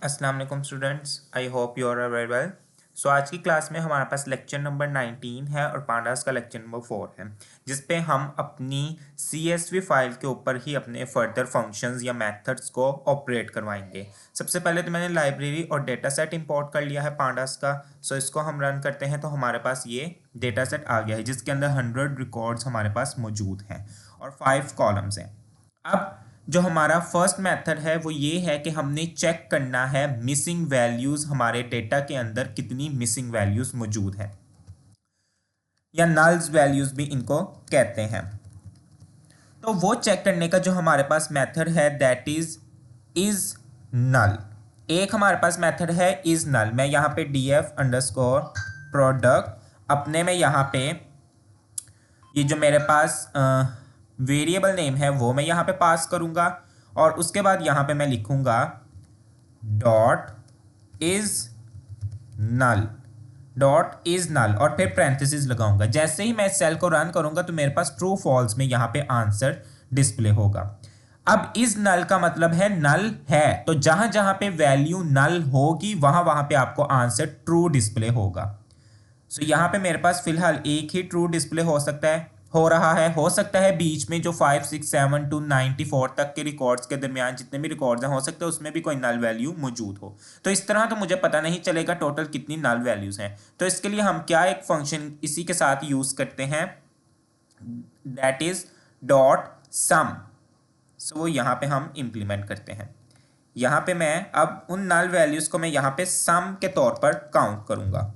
अस्सलाम वालेकुम students, I hope you are very well. So आज की क्लास में हमारे पास लेक्चर नंबर 19 है और पांडास का लेक्चर नंबर 4 है, जिस पे हम अपनी CSV फाइल के ऊपर ही अपने फर्दर फंक्शंस या मेथड्स को ऑपरेट करवाएंगे। सबसे पहले तो मैंने लाइब्रेरी और डेटा सेट इंपोर्ट कर लिया है पांडास का। सो इसको हम रन करते हैं तो हमारे पास ये डेटा सेट आ गया है, जिसके अंदर 100 रिकॉर्ड्स हमारे पास मौजूद हैं और 5 कॉलम्स हैं। अब जो हमारा फर्स्ट मेथड है वो ये है कि हमने चेक करना है मिसिंग वैल्यूज, हमारे डेटा के अंदर कितनी मिसिंग वैल्यूज मौजूद है या नल्स वैल्यूज भी इनको कहते हैं। तो वो चेक करने का जो हमारे पास मेथड है दैट इज नल। एक हमारे पास मेथड है इज नल। मैं यहाँ पे df_product अपने में यहाँ पे ये जो मेरे पास वेरिएबल नेम है वो मैं यहाँ पे पास करूँगा और उसके बाद यहाँ पे मैं लिखूँगा dot is null, dot is null और फिर पैरेंथेसिस लगाऊंगा। जैसे ही मैं सेल को रन करूँगा तो मेरे पास ट्रू फॉल्स में यहाँ पे आंसर डिस्प्ले होगा। अब इज नल का मतलब है नल है, तो जहां जहां पे वैल्यू नल होगी वहां वहां पे आपको आंसर ट्रू डिस्प्ले होगा। सो यहाँ पे मेरे पास फिलहाल एक ही ट्रू डिस्प्ले हो रहा है। हो सकता है बीच में जो 5, 6, 7 to 94 तक के रिकॉर्ड्स के दरमियान जितने भी रिकॉर्ड्स हैं, हो सकता है उसमें भी कोई नल वैल्यू मौजूद हो। तो इस तरह तो मुझे पता नहीं चलेगा टोटल कितनी नल वैल्यूज हैं। तो इसके लिए हम क्या एक फंक्शन इसी के साथ यूज करते हैं, दैट इज डॉट सम। सो यहाँ पे हम इंप्लीमेंट करते हैं। यहाँ पे मैं अब उन नल वैल्यूज को मैं यहाँ पे सम के तौर पर काउंट करूंगा।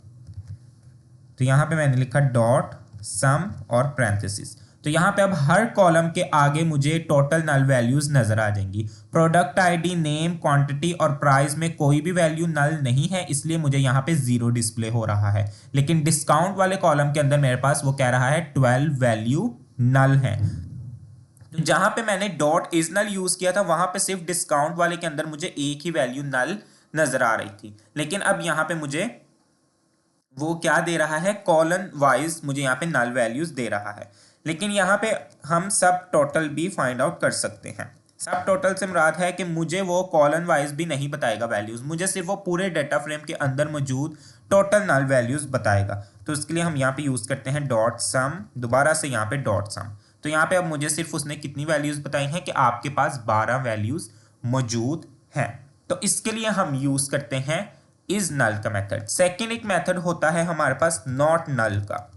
तो यहाँ पे मैंने लिखा डॉट सम और पैरेंथेसिस। तो यहाँ पे अब हर कॉलम के आगे मुझे टोटल नल वैल्यूज नजर आ जाएंगी। प्रोडक्ट आईडी, नेम, क्वांटिटी और प्राइस में कोई भी वैल्यू नल नहीं है, इसलिए मुझे यहाँ पे 0 डिस्प्ले हो रहा है। लेकिन डिस्काउंट वाले कॉलम के अंदर मेरे पास वो कह रहा है 12 वैल्यू नल है। तो जहां पे मैंने डॉट इज नल यूज किया था वहां पे सिर्फ डिस्काउंट वाले के अंदर मुझे एक ही वैल्यू नल नजर आ रही थी, लेकिन अब यहाँ पे मुझे वो क्या दे रहा है, कॉलन वाइज मुझे यहाँ पे नल वैल्यूज दे रहा है। लेकिन यहाँ पे हम सब टोटल भी फाइंड आउट कर सकते हैं। सब टोटल से मुराद है कि मुझे वो कॉलन वाइज भी नहीं बताएगा वैल्यूज, मुझे सिर्फ वो पूरे डेटा फ्रेम के अंदर मौजूद टोटल नल वैल्यूज बताएगा। तो इसके लिए हम यहाँ पे यूज करते हैं डॉट सम, दोबारा से यहाँ पे डॉट सम। तो यहाँ पे अब मुझे सिर्फ उसने कितनी वैल्यूज बताई हैं कि आपके पास 12 वैल्यूज मौजूद हैं। तो इसके लिए हम यूज करते हैं इज नल का मेथड। सेकेंड एक मेथड होता है हमारे पास नॉट नल का।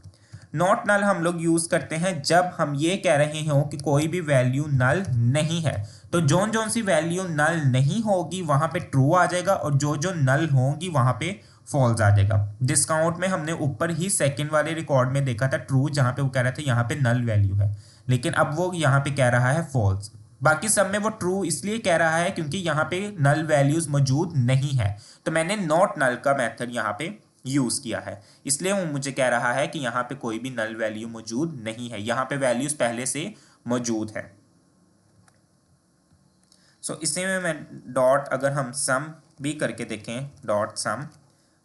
नॉट नल हम लोग यूज करते हैं जब हम ये कह रहे हो कि कोई भी वैल्यू नल नहीं है। तो जोन सी वैल्यू नल नहीं होगी वहां पे ट्रू आ जाएगा और जो नल होंगी वहां पे फॉल्स आ जाएगा। डिस्काउंट में हमने ऊपर ही सेकंड वाले रिकॉर्ड में देखा था ट्रू, जहां पे वो कह रहा था यहाँ पे नल वैल्यू है, लेकिन अब वो यहाँ पे कह रहा है फॉल्स। बाकी सब में वो ट्रू इसलिए कह रहा है क्योंकि यहाँ पे नल वैल्यूज मौजूद नहीं है। तो मैंने नॉट नल का मेथड यहाँ पे यूज किया है, इसलिए वो मुझे कह रहा है कि यहाँ पे कोई भी नल वैल्यू मौजूद नहीं है, यहाँ पे वैल्यूज पहले से मौजूद है। सो इसी में मैं डॉट, अगर हम सम भी करके देखें डॉट सम,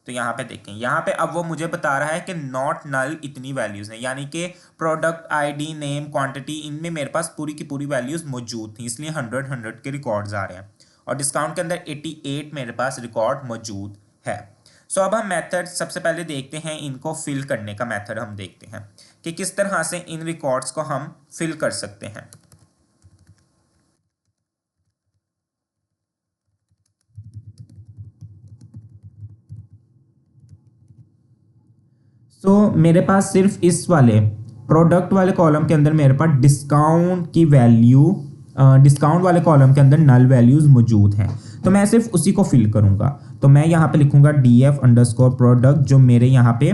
तो यहाँ पे देखें, यहाँ पे अब वो मुझे बता रहा है कि नॉट नल इतनी वैल्यूज हैं, यानी कि प्रोडक्ट आईडी, नेम, क्वांटिटी, इनमें मेरे पास पूरी की पूरी वैल्यूज मौजूद थी, इसलिए 100 के रिकॉर्ड्स आ रहे हैं। और डिस्काउंट के अंदर 88 मेरे पास रिकॉर्ड मौजूद है। सो अब हम मेथड सबसे पहले देखते हैं, इनको फिल करने का मेथड हम देखते हैं कि किस तरह से इन रिकॉर्ड्स को हम फिल कर सकते हैं। मेरे पास सिर्फ इस वाले प्रोडक्ट वाले कॉलम के अंदर मेरे पास डिस्काउंट की वैल्यू, डिस्काउंट वाले कॉलम के अंदर नल वैल्यूज मौजूद हैं, तो मैं सिर्फ उसी को फिल करूंगा। तो मैं यहाँ पे लिखूंगा df_product, जो मेरे यहाँ पे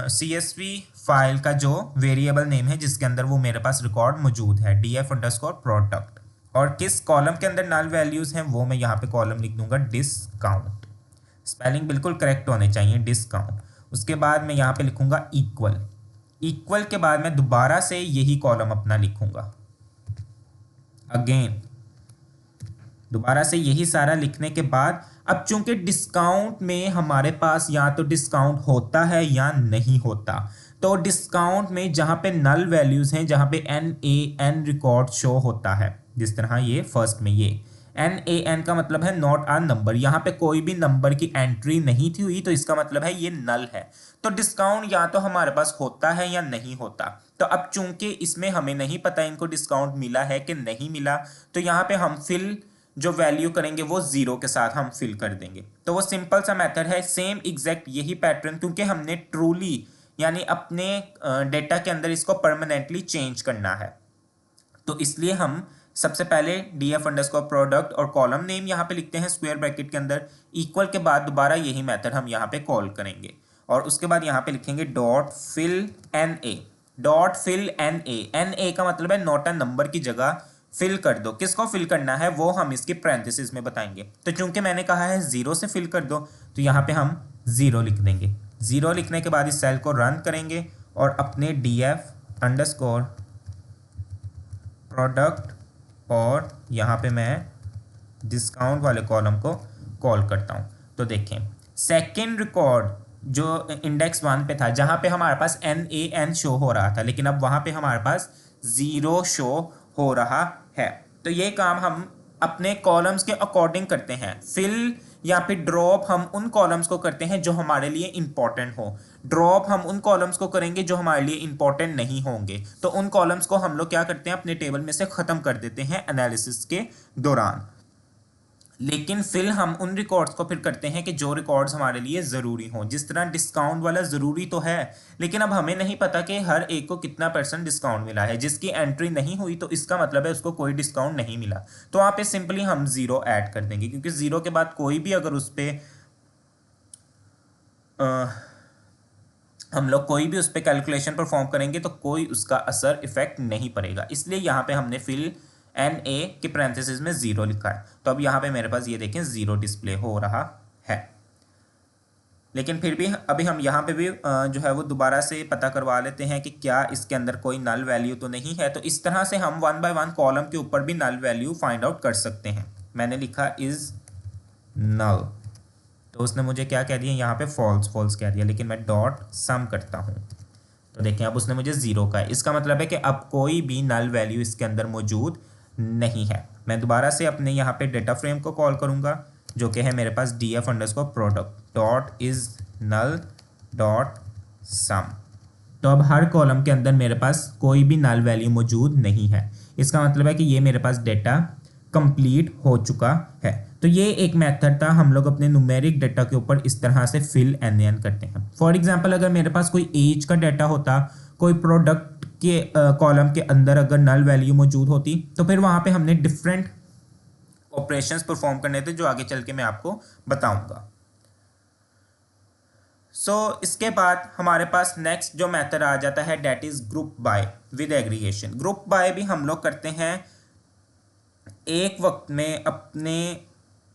CSV फाइल का जो वेरिएबल नेम है जिसके अंदर वो मेरे पास रिकॉर्ड मौजूद है, df_product। और किस कॉलम के अंदर नल वैल्यूज हैं वो मैं यहाँ पे कॉलम लिख दूंगा डिस्काउंट। स्पेलिंग बिल्कुल करेक्ट होने चाहिए, डिस्काउंट। उसके बाद मैं यहाँ पे लिखूंगा इक्वल। इक्वल के बाद मैं दोबारा से यही कॉलम अपना लिखूंगा, अगेन दोबारा से यही सारा लिखने के बाद अब चूंकि डिस्काउंट में हमारे पास या तो डिस्काउंट होता है या नहीं होता, तो डिस्काउंट में जहां पे नल वैल्यूज हैं, जहां पे NaN रिकॉर्ड शो होता है, जिस तरह ये फर्स्ट में ये NaN का मतलब है नॉट अ नंबर, यहाँ पे कोई भी नंबर की एंट्री नहीं थी हुई, तो इसका मतलब है ये नल है। तो डिस्काउंट या तो हमारे पास होता है या नहीं होता। तो अब चूंकि इसमें हमें नहीं पता इनको डिस्काउंट मिला है कि नहीं मिला, तो यहाँ पे हम फिल जो वैल्यू करेंगे वो जीरो के साथ हम फिल कर देंगे। तो वो सिंपल सा मेथड है, सेम एग्जैक्ट यही पैटर्न, क्योंकि हमने ट्रूली यानी अपने डेटा के अंदर इसको परमानेंटली चेंज करना है। तो इसलिए हम सबसे पहले df अंडरस्कोर प्रोडक्ट और कॉलम नेम यहाँ पे लिखते हैं स्क्वायर ब्रैकेट के अंदर, इक्वल के बाद दोबारा यही मेथड हम यहाँ पे कॉल करेंगे और उसके बाद यहाँ पे लिखेंगे dot fill N A. Dot fill N A का मतलब है नॉट अ नंबर की जगह फिल कर दो। किसको फिल करना है वो हम इसके पैरेंथेसिस में बताएंगे। तो चूंकि मैंने कहा है जीरो से फिल कर दो, तो यहाँ पे हम जीरो लिख देंगे। जीरो लिखने के बाद इस सेल को रन करेंगे और अपने df अंडरस्कोर प्रोडक्ट और यहाँ पे मैं डिस्काउंट वाले कॉलम को कॉल करता हूँ। तो देखें सेकेंड रिकॉर्ड जो इंडेक्स 1 पे था, जहाँ पे हमारे पास NaN शो हो रहा था, लेकिन अब वहाँ पे हमारे पास जीरो शो हो रहा है। तो ये काम हम अपने कॉलम्स के अकॉर्डिंग करते हैं। फिल या फिर ड्रॉप हम उन कॉलम्स को करते हैं जो हमारे लिए इंपॉर्टेंट हो, ड्रॉप हम उन कॉलम्स को करेंगे जो हमारे लिए इंपॉर्टेंट नहीं होंगे। तो उन कॉलम्स को हम लोग क्या करते हैं, अपने टेबल में से ख़त्म कर देते हैं एनालिसिस के दौरान। लेकिन फिल हम उन रिकॉर्ड्स को फिर करते हैं कि जो रिकॉर्ड्स हमारे लिए ज़रूरी हों। जिस तरह डिस्काउंट वाला ज़रूरी तो है, लेकिन अब हमें नहीं पता कि हर एक को कितना % डिस्काउंट मिला है। जिसकी एंट्री नहीं हुई तो इसका मतलब है उसको कोई डिस्काउंट नहीं मिला। तो वहाँ पे सिंपली हम ज़ीरो ऐड कर देंगे, क्योंकि ज़ीरो के बाद कोई भी अगर उस पर हम लोग कोई भी उस पर कैलकुलेशन परफॉर्म करेंगे तो कोई उसका असर इफेक्ट नहीं पड़ेगा। इसलिए यहाँ पे हमने फिल NA के पैरेंथेसिस में जीरो लिखा है। तो अब यहाँ पे मेरे पास ये देखें जीरो डिस्प्ले हो रहा है। लेकिन फिर भी अभी हम यहाँ पे भी जो है वो दोबारा से पता करवा लेते हैं कि क्या इसके अंदर कोई नल वैल्यू तो नहीं है। तो इस तरह से हम 1 बाय 1 कॉलम के ऊपर भी नल वैल्यू फाइंड आउट कर सकते हैं। मैंने लिखा इज नल, तो उसने मुझे क्या कह दिया, यहाँ पे फॉल्स कह दिया, लेकिन मैं डॉट सम करता हूँ तो देखें अब उसने मुझे जीरो का है। इसका मतलब है कि अब कोई भी नल वैल्यू इसके अंदर मौजूद नहीं है। मैं दोबारा से अपने यहाँ पे डेटा फ्रेम को कॉल करूँगा जो कि है मेरे पास df underscore product dot is null dot sum. तो अब हर कॉलम के अंदर मेरे पास कोई भी नल वैल्यू मौजूद नहीं है। इसका मतलब है कि ये मेरे पास डेटा कंप्लीट हो चुका है। तो ये एक मेथड था, हम लोग अपने न्यूमेरिक डाटा के ऊपर इस तरह से फिल NaN करते हैं। फॉर एग्जांपल अगर मेरे पास कोई एज का डाटा होता, कोई प्रोडक्ट के कॉलम के अंदर अगर नल वैल्यू मौजूद होती, तो फिर वहाँ पे हमने डिफरेंट ऑपरेशंस परफॉर्म करने थे जो आगे चल के मैं आपको बताऊंगा। इसके बाद हमारे पास नेक्स्ट जो मेथड आ जाता है that is group by with aggregation. Group by भी हम लोग करते हैं एक वक्त में अपने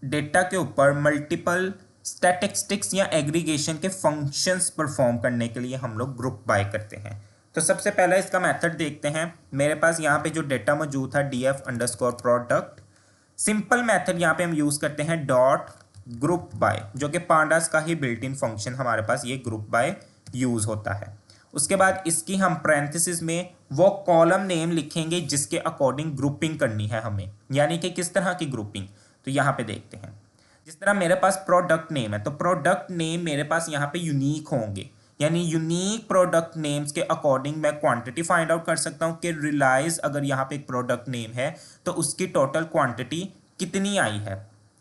डेटा के ऊपर मल्टीपल स्टैटिस्टिक्स या एग्रीगेशन के फंक्शंस परफॉर्म करने के लिए हम लोग ग्रुप बाय करते हैं। तो सबसे पहला इसका मेथड देखते हैं। मेरे पास यहाँ पे जो डेटा मौजूद था df underscore product, simple method यहाँ पे हम यूज़ करते हैं डॉट ग्रुप बाय, जो कि पांडास का ही बिल्ट इन फंक्शन हमारे पास ये ग्रुप बाय यूज़ होता है। उसके बाद इसकी हम पैरेंथेसिस में वो कॉलम नेम लिखेंगे जिसके अकॉर्डिंग ग्रुपिंग करनी है हमें, यानी कि किस तरह की ग्रुपिंग। तो यहाँ पे देखते हैं, जिस तरह मेरे पास प्रोडक्ट नेम है तो प्रोडक्ट नेम मेरे पास यहाँ पे यूनिक होंगे, यानी यूनिक प्रोडक्ट नेम्स के अकॉर्डिंग मैं क्वांटिटी फाइंड आउट कर सकता हूँ कि रिलायंस अगर यहाँ पे एक प्रोडक्ट नेम है तो उसकी टोटल क्वांटिटी कितनी आई है।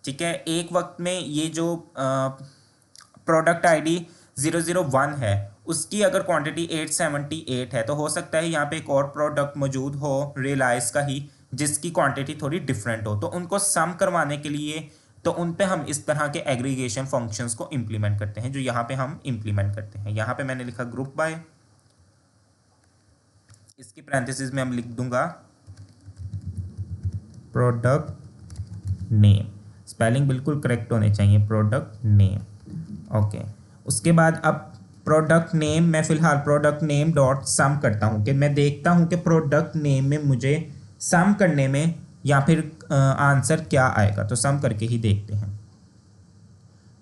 ठीक है, एक वक्त में ये जो प्रोडक्ट ID 001 है उसकी अगर क्वांटिटी 878 है, तो हो सकता है यहाँ पे एक और प्रोडक्ट मौजूद हो रिलायंस का ही जिसकी क्वांटिटी थोड़ी डिफरेंट हो। तो उनको सम करवाने के लिए तो उन पे हम इस तरह के एग्रीगेशन फंक्शंस को इम्प्लीमेंट करते हैं, जो यहाँ पे हम इम्प्लीमेंट करते हैं। यहाँ पे मैंने लिखा ग्रुप बाय, इसकी पैरेंथेसिस में हम लिख दूंगा प्रोडक्ट नेम, स्पेलिंग बिल्कुल करेक्ट होने चाहिए, प्रोडक्ट नेम। ओके, उसके बाद अब प्रोडक्ट नेम मैं फिलहाल प्रोडक्ट नेम डॉट सम करता हूँ कि मैं देखता हूँ कि प्रोडक्ट नेम में मुझे सम करने में या फिर आंसर क्या आएगा। तो सम करके ही देखते हैं।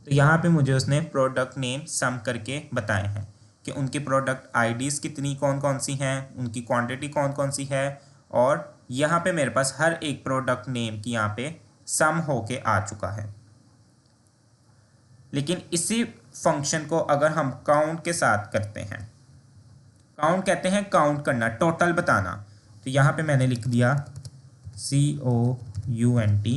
तो यहाँ पे मुझे उसने प्रोडक्ट नेम सम करके बताए हैं कि उनकी प्रोडक्ट IDs कितनी कौन कौन सी हैं, उनकी क्वांटिटी कौन कौन सी है, और यहाँ पे मेरे पास हर एक प्रोडक्ट नेम की यहाँ पे सम होके आ चुका है। लेकिन इसी फंक्शन को अगर हम काउंट के साथ करते हैं, काउंट कहते हैं काउंट करना, टोटल बताना, तो यहाँ पे मैंने लिख दिया COUNT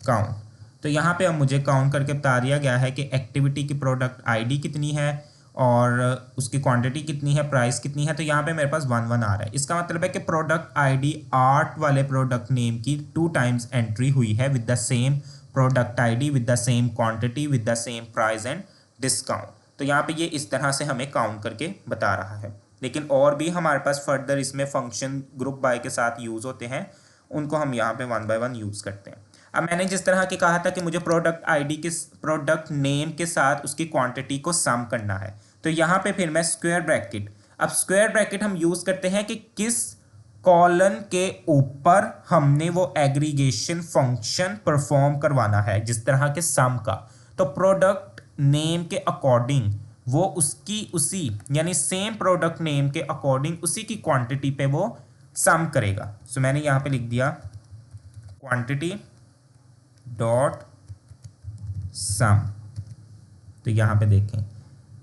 काउंट। तो यहाँ पे अब मुझे काउंट करके बता दिया गया है कि एक्टिविटी की प्रोडक्ट आईडी कितनी है और उसकी क्वांटिटी कितनी है, प्राइस कितनी है। तो यहाँ पे मेरे पास 1 1 आ रहा है। इसका मतलब है कि प्रोडक्ट आईडी आर्ट वाले प्रोडक्ट नेम की 2 टाइम्स एंट्री हुई है with the same product ID, with the same quantity, with the same price and discount. तो यहाँ पे ये इस तरह से हमें काउंट करके बता रहा है। लेकिन और भी हमारे पास फर्दर इसमें फंक्शन ग्रुप बाय के साथ यूज़ होते हैं, उनको हम यहाँ पे 1 बाय 1 यूज़ करते हैं। अब मैंने जिस तरह के कहा था कि मुझे प्रोडक्ट आईडी के प्रोडक्ट नेम के साथ उसकी क्वांटिटी को सम करना है, तो यहाँ पे फिर मैं स्क्वायर ब्रैकेट, अब स्क्वायर ब्रैकेट हम यूज़ करते हैं कि किस कॉलन के ऊपर हमने वो एग्रीगेशन फंक्शन परफॉर्म करवाना है, जिस तरह के सम का। तो प्रोडक्ट नेम के अकॉर्डिंग वो उसकी उसी यानी सेम प्रोडक्ट नेम के अकॉर्डिंग उसी की क्वांटिटी पे वो सम करेगा। सो मैंने यहाँ पे लिख दिया क्वांटिटी डॉट सम। तो यहाँ पे देखें,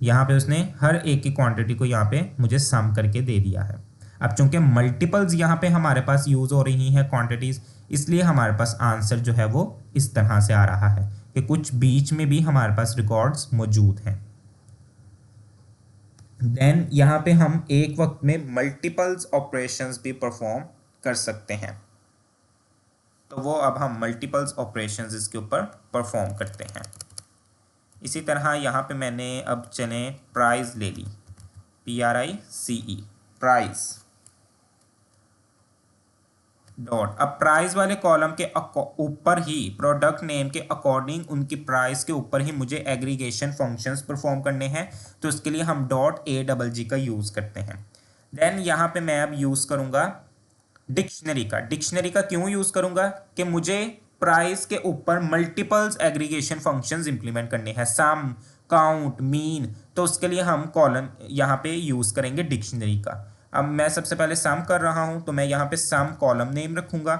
यहाँ पे उसने हर एक की क्वांटिटी को यहाँ पे मुझे सम करके दे दिया है। अब चूंकि मल्टीपल्स यहाँ पे हमारे पास यूज़ हो रही हैं क्वांटिटीज़, इसलिए हमारे पास आंसर जो है वो इस तरह से आ रहा है कि कुछ बीच में भी हमारे पास रिकॉर्ड्स मौजूद हैं। देन यहाँ पे हम एक वक्त में मल्टीपल्स ऑपरेशंस भी परफॉर्म कर सकते हैं। तो वो अब हम मल्टीपल्स ऑपरेशंस इसके ऊपर परफॉर्म करते हैं। इसी तरह यहाँ पे मैंने अब चले प्राइस ले ली, PRICE प्राइस डॉट, अब प्राइस वाले कॉलम के ऊपर ही प्रोडक्ट नेम के अकॉर्डिंग उनकी प्राइस के ऊपर ही मुझे एग्रीगेशन फंक्शंस परफॉर्म करने हैं। तो इसके लिए हम डॉट AGG का यूज़ करते हैं। देन यहाँ पे मैं अब यूज़ करूँगा डिक्शनरी का। डिक्शनरी का क्यों यूज़ करूँगा कि मुझे प्राइस के ऊपर मल्टीपल्स एग्रीगेशन फंक्शंस इंप्लीमेंट करने हैं, सम, काउंट, मीन। तो उसके लिए हम कॉलम यहाँ पे यूज़ करेंगे डिक्शनरी का। अब मैं सबसे पहले सम कर रहा हूँ, तो मैं यहाँ पे सम कॉलम नेम रखूँगा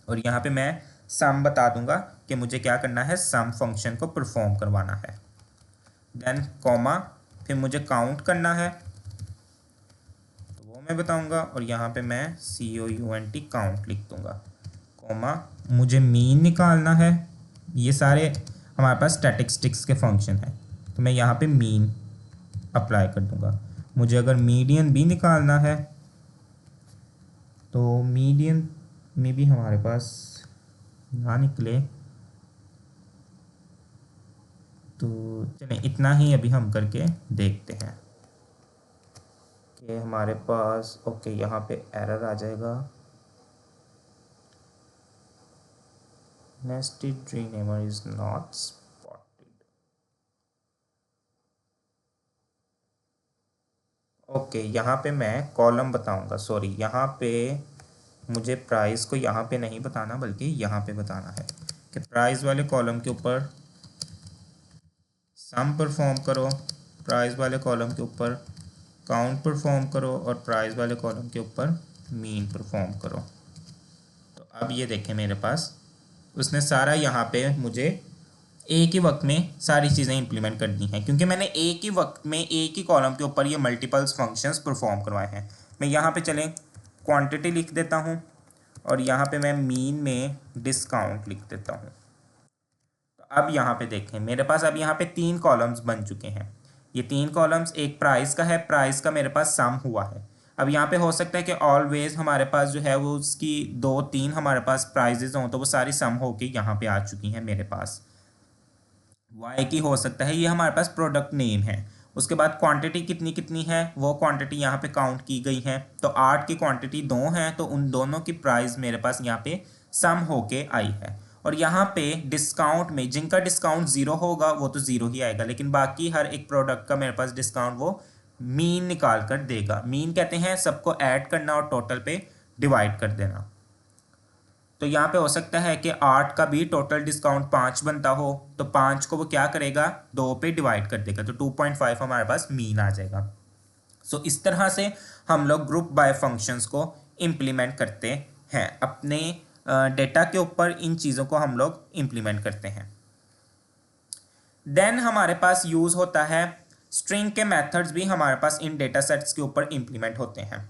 और यहाँ पे मैं सम बता दूंगा कि मुझे क्या करना है, सम फंक्शन को परफॉर्म करवाना है। देन कॉमा, फिर मुझे काउंट करना है तो वो मैं बताऊंगा और यहाँ पे मैं COUNT काउंट लिख दूंगा, कॉमा मुझे मीन निकालना है। ये सारे हमारे पास स्टैटिस्टिक्स के फंक्शन हैं, तो मैं यहाँ पे मीन अप्लाई कर दूंगा। मुझे अगर मीडियन भी निकालना है तो मीडियन में भी हमारे पास ना निकले, तो चलें इतना ही अभी हम करके देखते हैं कि हमारे पास ओके यहाँ पे एरर आ जाएगा, nested renamer is not spotted. Okay यहाँ पे मैं कॉलम बताऊंगा, सॉरी यहाँ पे मुझे प्राइस को यहाँ पे नहीं बताना बल्कि यहाँ पे बताना है कि प्राइस वाले कॉलम के ऊपर सम परफॉर्म करो, प्राइस वाले कॉलम के ऊपर काउंट परफॉर्म करो और प्राइस वाले कॉलम के ऊपर मीन परफॉर्म करो। तो अब ये देखें मेरे पास उसने सारा यहाँ पे मुझे एक ही वक्त में सारी चीज़ें इंप्लीमेंट करनी हैं, क्योंकि मैंने एक ही वक्त में एक ही कॉलम के ऊपर ये मल्टीपल्स फंक्शंस परफॉर्म करवाए हैं। मैं यहाँ पे चलें क्वांटिटी लिख देता हूँ और यहाँ पे मैं मीन में डिस्काउंट लिख देता हूँ। तो अब यहाँ पे देखें मेरे पास अब यहाँ पे 3 कॉलम्स बन चुके हैं। ये 3 कॉलम्स, एक प्राइस का है, प्राइस का मेरे पास सम हुआ है। अब यहाँ पे हो सकता है कि ऑलवेज हमारे पास जो है वो उसकी 2-3 हमारे पास प्राइजेज हों, तो वो सारी सम होके यहाँ पे आ चुकी हैं मेरे पास। वाई की हो सकता है, ये हमारे पास प्रोडक्ट नेम है। उसके बाद क्वांटिटी कितनी कितनी है, वो क्वांटिटी यहाँ पे काउंट की गई है। तो 8 की क्वांटिटी 2 है, तो उन दोनों की प्राइस मेरे पास यहाँ पे सम होके आई है। और यहाँ पे डिस्काउंट में जिनका डिस्काउंट 0 होगा वो तो 0 ही आएगा, लेकिन बाकी हर एक प्रोडक्ट का मेरे पास डिस्काउंट वो मीन निकाल कर देगा। मीन कहते हैं सबको ऐड करना और टोटल पे डिवाइड कर देना। तो यहाँ पे हो सकता है कि 8 का भी टोटल डिस्काउंट 5 बनता हो, तो 5 को वो क्या करेगा, 2 पे डिवाइड कर देगा, तो 2.5 हमारे पास मीन आ जाएगा। सो इस तरह से हम लोग ग्रुप बाय फंक्शंस को इम्प्लीमेंट करते हैं अपने डेटा के ऊपर इन चीज़ों को हम लोग इम्प्लीमेंट करते हैं। देन हमारे पास यूज़ होता है स्ट्रिंग के मेथड्स भी हमारे पास इन डेटा सेट्स के ऊपर इम्प्लीमेंट होते हैं।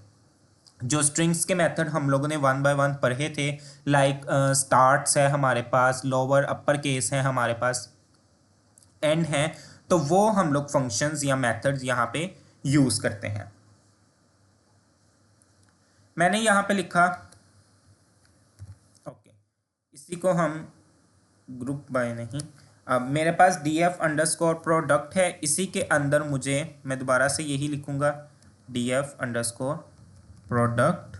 जो स्ट्रिंग्स के मेथड हम लोगों ने वन बाय वन पढ़े थे, लाइक स्टार्ट्स है हमारे पास, लोअर अपर केस है हमारे पास, एंड है, तो वो हम लोग फंक्शंस या मेथड्स यहाँ पे यूज़ करते हैं। मैंने यहाँ पे लिखा, ओके, इसी को हम ग्रुप बाय नहीं, अब मेरे पास df_product है, इसी के अंदर मुझे, मैं दोबारा से यही लिखूँगा df_product,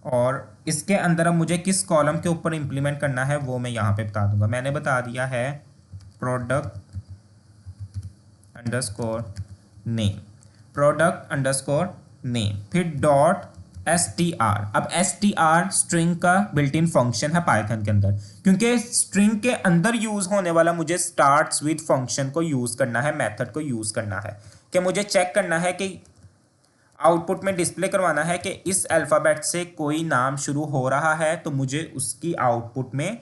और इसके अंदर अब मुझे किस कॉलम के ऊपर इम्प्लीमेंट करना है वो मैं यहाँ पे बता दूंगा। मैंने बता दिया है product_name, फिर डॉट str। अब str स्ट्रिंग का बिल्ट इन फंक्शन है पाइथन के अंदर, क्योंकि स्ट्रिंग के अंदर यूज होने वाला मुझे स्टार्ट्स विद फंक्शन को यूज करना है, मेथड को यूज करना है, कि मुझे चेक करना है कि आउटपुट में डिस्प्ले करवाना है कि इस अल्फ़ाबेट से कोई नाम शुरू हो रहा है, तो मुझे उसकी आउटपुट में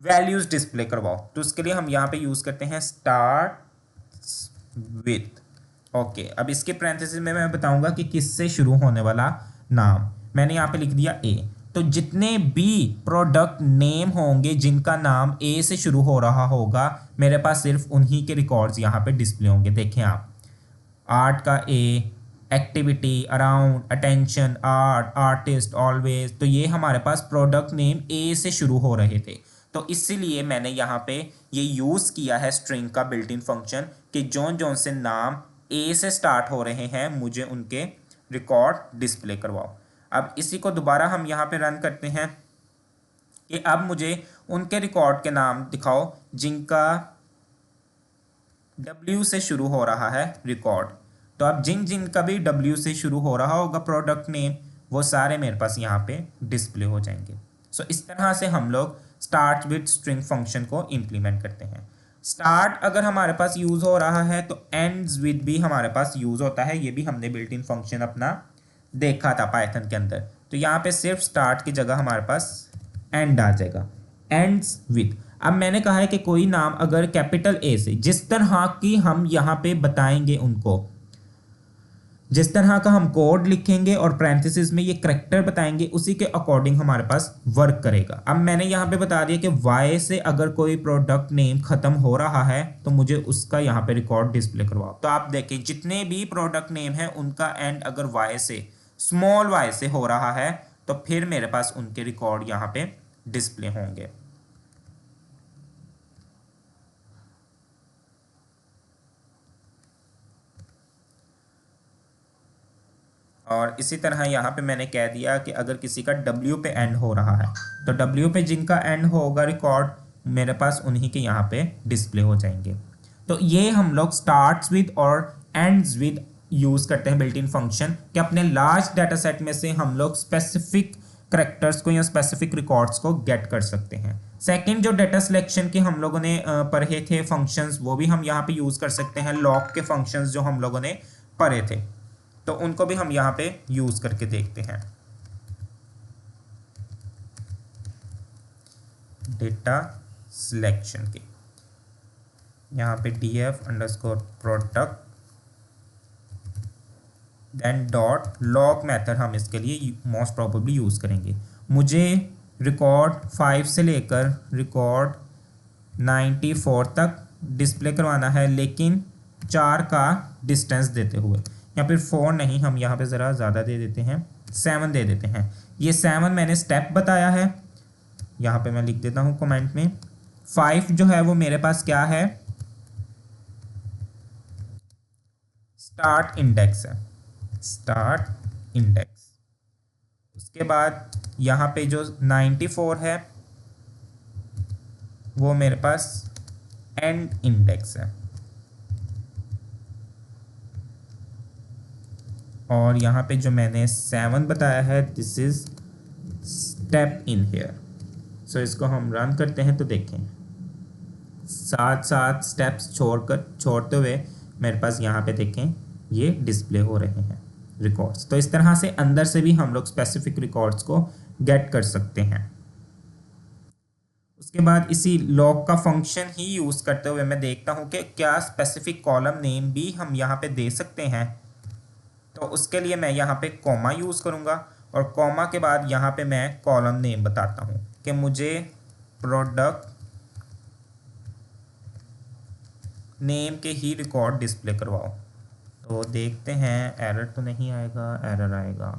वैल्यूज़ डिस्प्ले करवाओ। तो उसके लिए हम यहाँ पे यूज़ करते हैं स्टार्ट विथ। ओके, अब इसके पैरेंथेसिस में मैं बताऊंगा कि किससे शुरू होने वाला नाम। मैंने यहाँ पे लिख दिया ए, तो जितने भी प्रोडक्ट नेम होंगे जिनका नाम ए से शुरू हो रहा होगा, मेरे पास सिर्फ उन्हीं के रिकॉर्ड्स यहाँ पे डिस्प्ले होंगे। देखें आप, आर्ट का A, activity, around, attention, art, artist, always, तो ये हमारे पास प्रोडक्ट नेम ए से शुरू हो रहे थे। तो इसीलिए मैंने यहाँ पे ये यूज़ किया है स्ट्रिंग का बिल्ट इन फंक्शन कि जौन जौन से नाम ए से स्टार्ट हो रहे हैं मुझे उनके रिकॉर्ड डिस्प्ले करवाओ। अब इसी को दोबारा हम यहाँ पे रन करते हैं कि अब मुझे उनके रिकॉर्ड के नाम दिखाओ जिनका W से शुरू हो रहा है रिकॉर्ड। तो अब जिन का भी W से शुरू हो रहा होगा प्रोडक्ट नेम, वो सारे मेरे पास यहाँ पे डिस्प्ले हो जाएंगे। सो इस तरह से हम लोग स्टार्ट विद स्ट्रिंग फंक्शन को इम्प्लीमेंट करते हैं। स्टार्ट अगर हमारे पास यूज़ हो रहा है तो एंड्स विद भी हमारे पास यूज़ होता है, ये भी हमने बिल्ट इन फंक्शन अपना देखा था पाइथन के अंदर। तो यहाँ पे सिर्फ स्टार्ट की जगह हमारे पास एंड आ जाएगा, एंड्स विद। अब मैंने कहा है कि कोई नाम अगर कैपिटल ए से, जिस तरह की हम यहाँ पे बताएंगे उनको, जिस तरह का हम कोड लिखेंगे और पैरेंथेसिस में ये करैक्टर बताएंगे, उसी के अकॉर्डिंग हमारे पास वर्क करेगा। अब मैंने यहाँ पे बता दिया कि वाई से अगर कोई प्रोडक्ट नेम खत्म हो रहा है तो मुझे उसका यहाँ पे रिकॉर्ड डिस्प्ले करवाओ। तो आप देखें जितने भी प्रोडक्ट नेम है उनका एंड अगर वाई से, स्मॉल वाई से हो रहा है, तो फिर मेरे पास उनके रिकॉर्ड यहाँ पे डिस्प्ले होंगे। और इसी तरह यहाँ पे मैंने कह दिया कि अगर किसी का W पे एंड हो रहा है तो W पे जिनका एंड होगा रिकॉर्ड, मेरे पास उन्हीं के यहाँ पे डिस्प्ले हो जाएंगे। तो ये हम लोग स्टार्ट्स विद और एंड्स विद यूज़ करते हैं बिल्ट इन फंक्शन कि अपने लार्ज डाटा सेट में से हम लोग स्पेसिफिक करैक्टर्स को या स्पेसिफिक रिकॉर्ड्स को गेट कर सकते हैं। सेकंड जो डेटा सिलेक्शन के हम लोगों ने पढ़े थे फंक्शंस, वो भी हम यहाँ पे यूज़ कर सकते हैं। लॉग के फंक्शंस जो हम लोगों ने पढ़े थे, तो उनको भी हम यहाँ पे यूज़ करके देखते हैं। डेटा सिलेक्शन के यहाँ पे df_product then dot log method हम इसके लिए मोस्ट प्रोबेबली यूज़ करेंगे। मुझे रिकॉर्ड 5 से लेकर रिकॉर्ड 94 तक डिस्प्ले करवाना है, लेकिन 4 का डिस्टेंस देते हुए, या फिर 4 नहीं, हम यहाँ पे ज़रा ज़्यादा दे देते हैं, 7 दे देते हैं। ये 7 मैंने स्टेप बताया है, यहाँ पे मैं लिख देता हूँ कमेंट में। 5 जो है वो मेरे पास क्या है, स्टार्ट इंडेक्स है, स्टार्ट इंडेक्स। उसके बाद यहाँ पे जो 94 है वो मेरे पास एंड इंडेक्स है, और यहाँ पे जो मैंने 7 बताया है this is step in here. So इसको हम रन करते हैं तो देखें 7 स्टेप्स छोड़ते हुए मेरे पास यहाँ पे देखें ये डिस्प्ले हो रहे हैं रिकॉर्ड्स। तो इस तरह से अंदर से भी हम लोग स्पेसिफिक रिकॉर्ड्स को गेट कर सकते हैं। उसके बाद इसी लॉग का फंक्शन ही यूज़ करते हुए मैं देखता हूँ कि क्या स्पेसिफिक कॉलम नेम भी हम यहाँ पे दे सकते हैं। तो उसके लिए मैं यहाँ पे कॉमा यूज़ करूँगा और कॉमा के बाद यहाँ पे मैं कॉलम नेम बताता हूँ कि मुझे प्रोडक्ट नेम के ही रिकॉर्ड डिस्प्ले करवाओ। तो देखते हैं, एरर तो नहीं आएगा, एरर आएगा।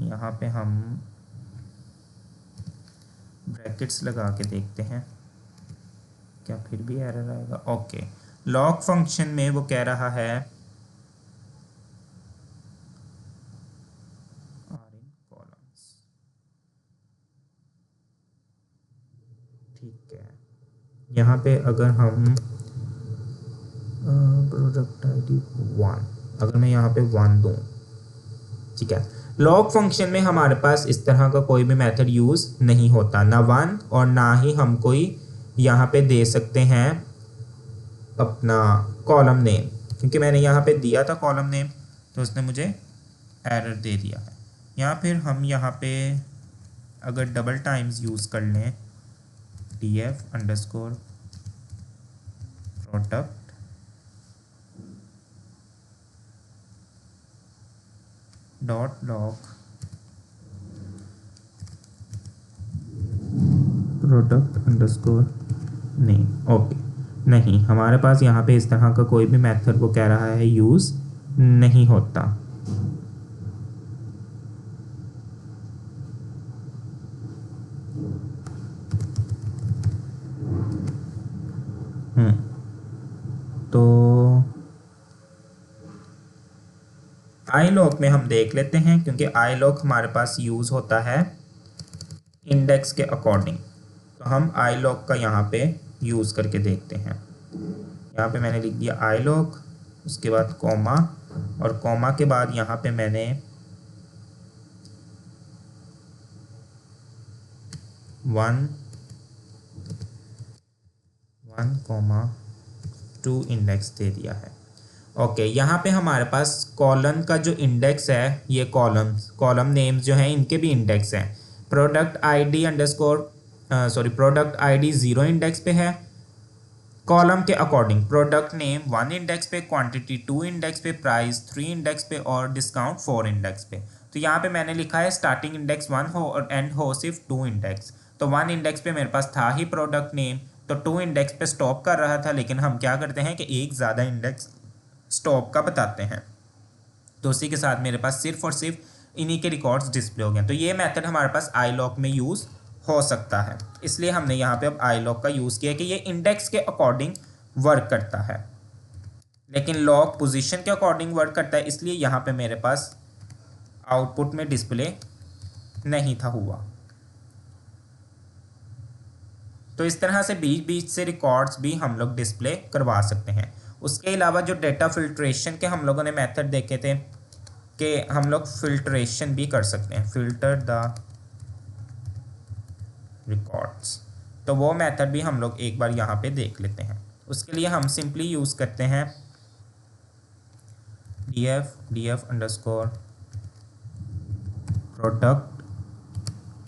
यहाँ पे हम ब्रैकेट्स लगा के देखते हैं, क्या फिर भी एरर आएगा। ओके, लॉग फंक्शन में वो कह रहा है कॉलम्स, ठीक है। यहाँ पे अगर हम प्रोडक्ट आईडी 1, अगर मैं यहाँ पे 1 दूँ, ठीक है। लॉग फंक्शन में हमारे पास इस तरह का कोई भी मेथड यूज़ नहीं होता, ना 1 और ना ही हम कोई यहाँ पे दे सकते हैं अपना कॉलम नेम, क्योंकि मैंने यहाँ पे दिया था कॉलम नेम तो उसने मुझे एरर दे दिया है। या फिर हम यहाँ पे अगर डबल टाइम्स यूज़ कर लें df_product dot log product name, okay. नहीं, हमारे पास यहाँ पे इस तरह का कोई भी मेथड वो कह रहा है यूज़ नहीं होता। तो आई लॉग में हम देख लेते हैं, क्योंकि आई लॉग हमारे पास यूज़ होता है इंडेक्स के अकॉर्डिंग। तो हम आई लॉग का यहाँ पे यूज़ करके देखते हैं। यहाँ पे मैंने लिख दिया आई लॉग, उसके बाद कॉमा, और कॉमा के बाद यहाँ पे मैंने 1,2 इंडेक्स दे दिया है। ओके, यहाँ पे हमारे पास कॉलम का जो इंडेक्स है, ये कॉलम नेम्स जो हैं इनके भी इंडेक्स हैं। Product ID product ID 0 index पे है, कॉलम के अकॉर्डिंग प्रोडक्ट नेम 1 इंडेक्स पे, क्वांटिटी 2 इंडेक्स पे, प्राइस 3 इंडेक्स पे और डिस्काउंट 4 इंडेक्स पे। तो यहाँ पे मैंने लिखा है स्टार्टिंग इंडेक्स 1 हो और एंड हो सिर्फ 2 इंडेक्स। तो 1 इंडेक्स पे मेरे पास था ही प्रोडक्ट नेम, तो 2 इंडेक्स पे स्टॉप कर रहा था, लेकिन हम क्या करते हैं कि एक ज़्यादा इंडेक्स स्टॉप का बताते हैं। तो उसी के साथ मेरे पास सिर्फ और सिर्फ इन्हीं के रिकॉर्ड्स डिस्प्ले हो गए। तो ये मेथड हमारे पास आई लॉग में यूज़ हो सकता है, इसलिए हमने यहाँ पे अब आई लॉग का यूज़ किया कि ये इंडेक्स के अकॉर्डिंग वर्क करता है, लेकिन लॉग पोजीशन के अकॉर्डिंग वर्क करता है, इसलिए यहाँ पे मेरे पास आउटपुट में डिस्प्ले नहीं था हुआ। तो इस तरह से बीच बीच से रिकॉर्ड्स भी हम लोग डिस्प्ले करवा सकते हैं। उसके अलावा जो डेटा फिल्ट्रेशन के हम लोगों ने मेथड देखे थे कि हम लोग फिल्ट्रेशन भी कर सकते हैं, फिल्टर द रिकॉर्ड्स, तो वो मेथड भी हम लोग एक बार यहाँ पे देख लेते हैं। उसके लिए हम सिंपली यूज़ करते हैं df_product,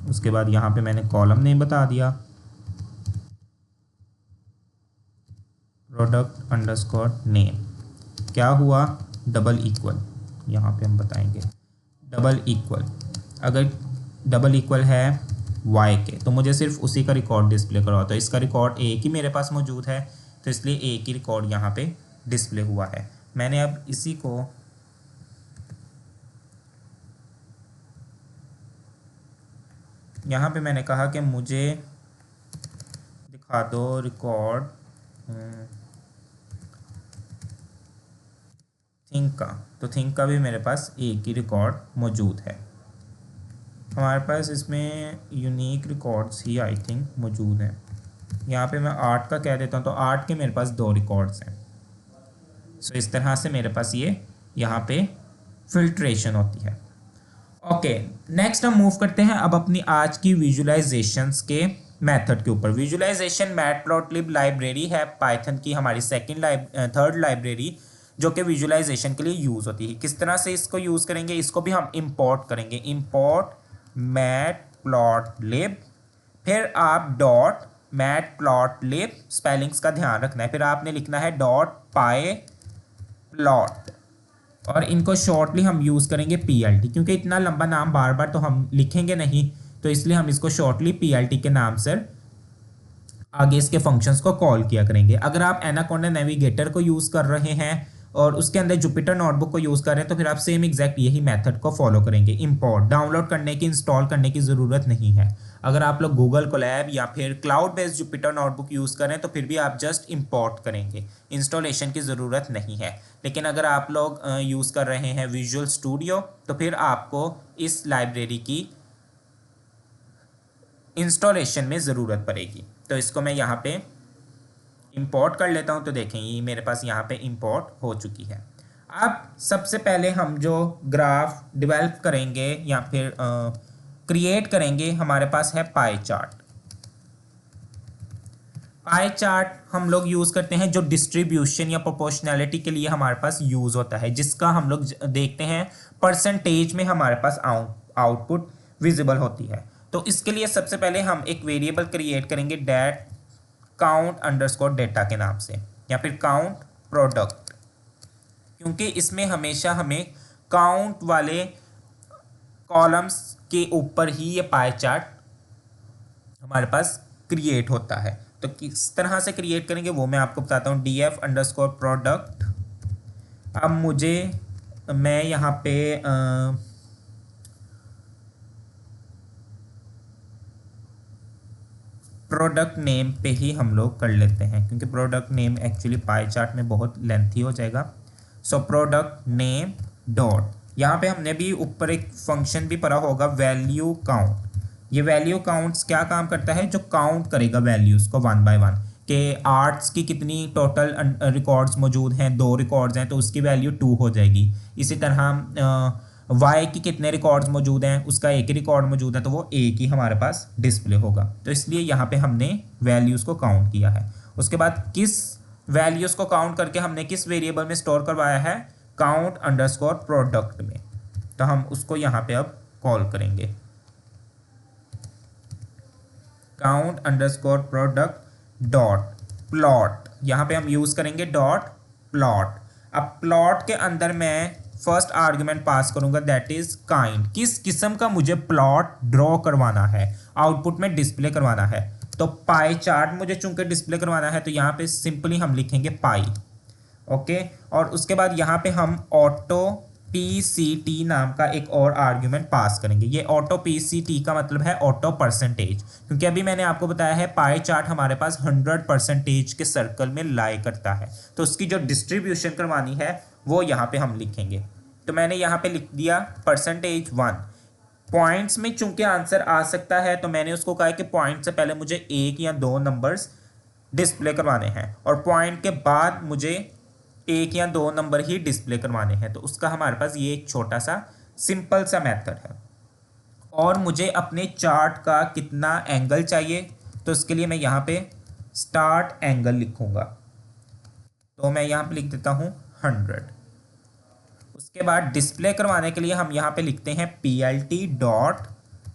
उसके बाद यहाँ पे मैंने कॉलम नेम बता दिया product_name, क्या हुआ डबल इक्वल, यहाँ पे हम बताएंगे डबल इक्वल, अगर डबल इक्वल है y के तो मुझे सिर्फ उसी का रिकॉर्ड डिस्प्ले करवा। तो इसका रिकॉर्ड एक ही मेरे पास मौजूद है, तो इसलिए एक ही रिकॉर्ड यहाँ पे डिस्प्ले हुआ है। मैंने अब इसी को यहाँ पे मैंने कहा कि मुझे दिखा दो रिकॉर्ड थिंक का, तो थिंक का भी मेरे पास एक ही रिकॉर्ड मौजूद है। हमारे पास इसमें unique records he I think मौजूद हैं। यहाँ पे मैं आर्ट का कह देता हूँ, तो आर्ट के मेरे पास 2 रिकॉर्ड्स हैं। सो इस तरह से मेरे पास ये यहाँ पे फिल्ट्रेशन होती है। ओके, नेक्स्ट हम मूव करते हैं अब अपनी आज की विजुलाइजेशंस के मेथड के ऊपर। विजुलाइजेशन मैटप्लॉटलिब लाइब्रेरी है पाइथन की, हमारी थर्ड लाइब्रेरी, जो कि विजुलाइजेशन के लिए यूज़ होती है। किस तरह से इसको यूज़ करेंगे, इसको भी हम इंपोर्ट करेंगे, इंपोर्ट मैटप्लॉटलिब फिर आप डॉट मैटप्लॉटलिब, स्पेलिंग्स का ध्यान रखना है, फिर आपने लिखना है डॉट पाई प्लॉट, और इनको शॉर्टली हम यूज़ करेंगे PLT, क्योंकि इतना लंबा नाम बार बार तो हम लिखेंगे नहीं, तो इसलिए हम इसको शॉर्टली PLT के नाम से आगे इसके फंक्शंस को कॉल किया करेंगे। अगर आप एनाकोंडा नेविगेटर को यूज़ कर रहे हैं और उसके अंदर जुपिटर नोटबुक को यूज़ कर रहे हैं, तो फिर आप सेम एग्जैक्ट यही मेथड को फॉलो करेंगे। इंपोर्ट, डाउनलोड करने की, इंस्टॉल करने की ज़रूरत नहीं है। अगर आप लोग गूगल कोलैब या फिर cloud based Jupyter notebook use करें तो फिर भी आप जस्ट इंपोर्ट करेंगे, इंस्टॉलेशन की ज़रूरत नहीं है। लेकिन अगर आप लोग यूज़ कर रहे हैं विजुअल स्टूडियो, तो फिर आपको इस लाइब्रेरी की इंस्टॉलेशन में ज़रूरत पड़ेगी। तो इसको मैं यहाँ पे इंपोर्ट कर लेता हूँ, तो देखें ये मेरे पास यहाँ पे इंपोर्ट हो चुकी है। अब सबसे पहले हम जो ग्राफ डेवलप करेंगे या फिर क्रिएट करेंगे, हमारे पास है पाई चार्ट। पाई चार्ट हम लोग यूज़ करते हैं जो डिस्ट्रीब्यूशन या प्रोपोर्शनैलिटी के लिए हमारे पास यूज़ होता है, जिसका हम लोग देखते हैं परसेंटेज में हमारे पास आउटपुट विजिबल होती है। तो इसके लिए सबसे पहले हम एक वेरिएबल क्रिएट करेंगे डेट काउंट अंडरस्कोर डेटा के नाम से, या फिर काउंट प्रोडक्ट, क्योंकि इसमें हमेशा हमें काउंट वाले कॉलम्स के ऊपर ही ये पाई चार्ट हमारे पास क्रिएट होता है। तो किस तरह से क्रिएट करेंगे वो मैं आपको बताता हूँ। df underscore product. अब मैं यहाँ पे प्रोडक्ट नेम पे ही हम लोग कर लेते हैं, क्योंकि product name actually pie chart में बहुत लेंथी हो जाएगा। सो प्रोडक्ट नेम डॉट, यहाँ पे हमने भी ऊपर एक फंक्शन भी पढ़ा होगा वैल्यू काउंट। ये वैल्यू काउंट्स क्या काम करता है, जो काउंट करेगा वैल्यूज़ को वन बाय वन, के आर्ट्स की कितनी टोटल रिकॉर्ड्स मौजूद हैं, 2 रिकॉर्ड्स हैं तो उसकी वैल्यू 2 हो जाएगी। इसी तरह वाई की कितने रिकॉर्ड्स मौजूद हैं, उसका एक ही रिकॉर्ड मौजूद है तो वो एक ही हमारे पास डिस्प्ले होगा। तो इसलिए यहाँ पे हमने वैल्यूज़ को काउंट किया है। उसके बाद किस वैल्यूज़ को काउंट करके हमने किस वेरिएबल में स्टोर करवाया है, काउंट अंडरस्कोर प्रोडक्ट में। तो हम उसको यहाँ पे अब कॉल करेंगे count underscore product dot plot. यहाँ पे हम यूज़ करेंगे डॉट प्लॉट। अब प्लॉट के अंदर मैं फर्स्ट आर्ग्यूमेंट पास करूंगा दैट इज काइंड, किस किस्म का मुझे प्लॉट ड्रॉ करवाना है, आउटपुट में डिस्प्ले करवाना है। तो पाई चार्ट मुझे चूंकि डिस्प्ले करवाना है तो यहाँ पे सिंपली हम लिखेंगे पाई, ओके। और उसके बाद यहाँ पे हम ऑटो PCT नाम का एक और आर्ग्यूमेंट पास करेंगे। ये ऑटो PCT का मतलब है ऑटो परसेंटेज, क्योंकि अभी मैंने आपको बताया है पाई चार्ट हमारे पास 100% के सर्कल में लाई करता है, तो उसकी जो डिस्ट्रीब्यूशन करवानी है वो यहाँ पे हम लिखेंगे। तो मैंने यहाँ पे लिख दिया %1। पॉइंट्स में चूंकि आंसर आ सकता है तो मैंने उसको कहा कि पॉइंट से पहले मुझे 1 या 2 नंबर्स डिस्प्ले करवाने हैं और पॉइंट के बाद मुझे 1 या 2 नंबर ही डिस्प्ले करवाने हैं। तो उसका हमारे पास ये एक छोटा सा सिंपल सा मेथड है। और मुझे अपने चार्ट का कितना एंगल चाहिए, तो उसके लिए मैं यहाँ पे स्टार्ट एंगल लिखूंगा, तो मैं यहाँ पे लिख देता हूँ 100। उसके बाद डिस्प्ले करवाने के लिए हम यहाँ पे लिखते हैं PLT डॉट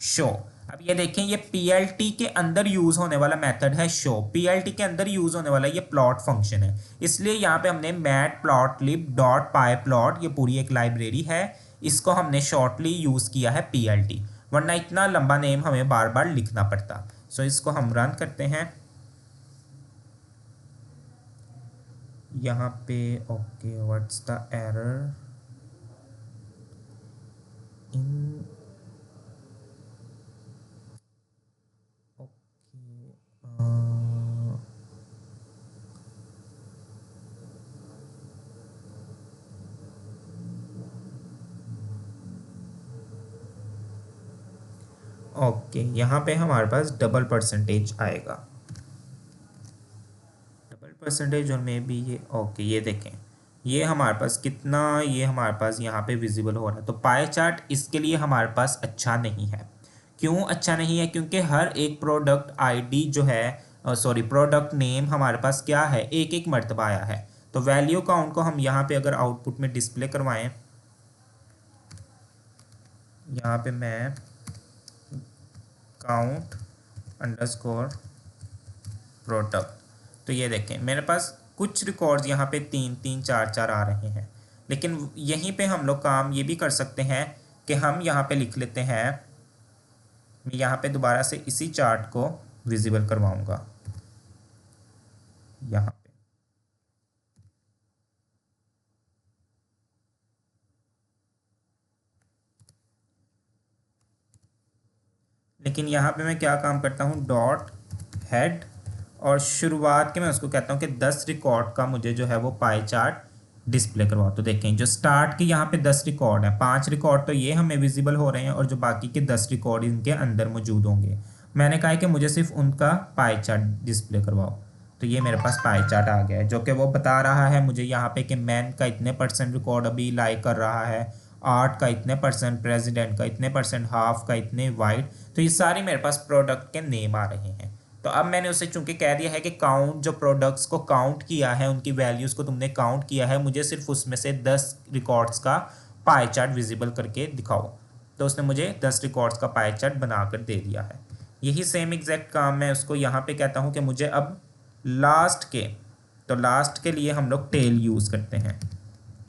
शो। अब ये देखें, ये PLT के अंदर यूज़ होने वाला मेथड है शो। PLT के अंदर यूज़ होने वाला ये प्लॉट फंक्शन है, इसलिए यहाँ पे हमने मैटप्लॉटलिब डॉट पाई प्लॉट, ये पूरी एक लाइब्रेरी है, इसको हमने शॉर्टली यूज़ किया है PLT, वरना इतना लंबा नेम हमें बार बार लिखना पड़ता। सो इसको हम रन करते हैं यहाँ पे। Okay, what's the error in, okay यहाँ पे हमारे पास डबल परसेंटेज आएगा, डबल परसेंटेज, और मे बी ये ओके, ये देखें ये हमारे पास कितना, ये हमारे पास यहाँ पे विजिबल हो रहा है। तो पाई चार्ट इसके लिए हमारे पास अच्छा नहीं है। क्यों अच्छा नहीं है, क्योंकि हर एक प्रोडक्ट ID जो है, सॉरी प्रोडक्ट नेम हमारे पास क्या है, एक एक मर्तबा आया है। तो वैल्यू काउंट को हम यहाँ पे अगर आउटपुट में डिस्प्ले करवाएं, यहाँ पे मैं काउंट अंडरस्कोर प्रोडक्ट। तो ये देखें मेरे पास कुछ रिकॉर्ड्स यहाँ पे 3 3 4 4 आ रहे हैं, लेकिन यहीं पे हम लोग काम ये भी कर सकते हैं कि हम यहाँ पे लिख लेते हैं, मैं यहाँ पे दोबारा से इसी चार्ट को विजिबल करवाऊंगा यहाँ पे। लेकिन यहाँ पे मैं क्या काम करता हूँ, डॉट हेड, और शुरुआत के मैं उसको कहता हूँ कि 10 रिकॉर्ड का मुझे जो है वो पाई चार्ट डिस्प्ले करवाओ। तो देखें जो स्टार्ट के यहाँ पे 10 रिकॉर्ड है, 5 रिकॉर्ड तो ये हमें विजिबल हो रहे हैं और जो बाकी के 10 रिकॉर्ड इनके अंदर मौजूद होंगे। मैंने कहा है कि मुझे सिर्फ उनका पाई चार्ट डिस्प्ले करवाओ। तो ये मेरे पास पाई चार्ट आ गया है जो कि वो बता रहा है मुझे यहाँ पे कि मैन का इतने % रिकॉर्ड अभी लाइक कर रहा है, आर्ट का इतने %, प्रेसिडेंट का इतने %, हाफ का इतने, वाइट। तो ये सारी मेरे पास प्रोडक्ट के नेम आ रहे हैं। तो अब मैंने उसे चूंकि कह दिया है कि काउंट, जो प्रोडक्ट्स को काउंट किया है उनकी वैल्यूज़ को तुमने काउंट किया है, मुझे सिर्फ उसमें से 10 रिकॉर्ड्स का पाई चार्ट विजिबल करके दिखाओ। तो उसने मुझे 10 रिकॉर्ड्स का पाई चार्ट बनाकर दे दिया है। यही सेम एग्जैक्ट काम मैं उसको यहाँ पे कहता हूँ कि मुझे अब लास्ट के, तो लास्ट के लिए हम लोग टेल यूज़ करते हैं।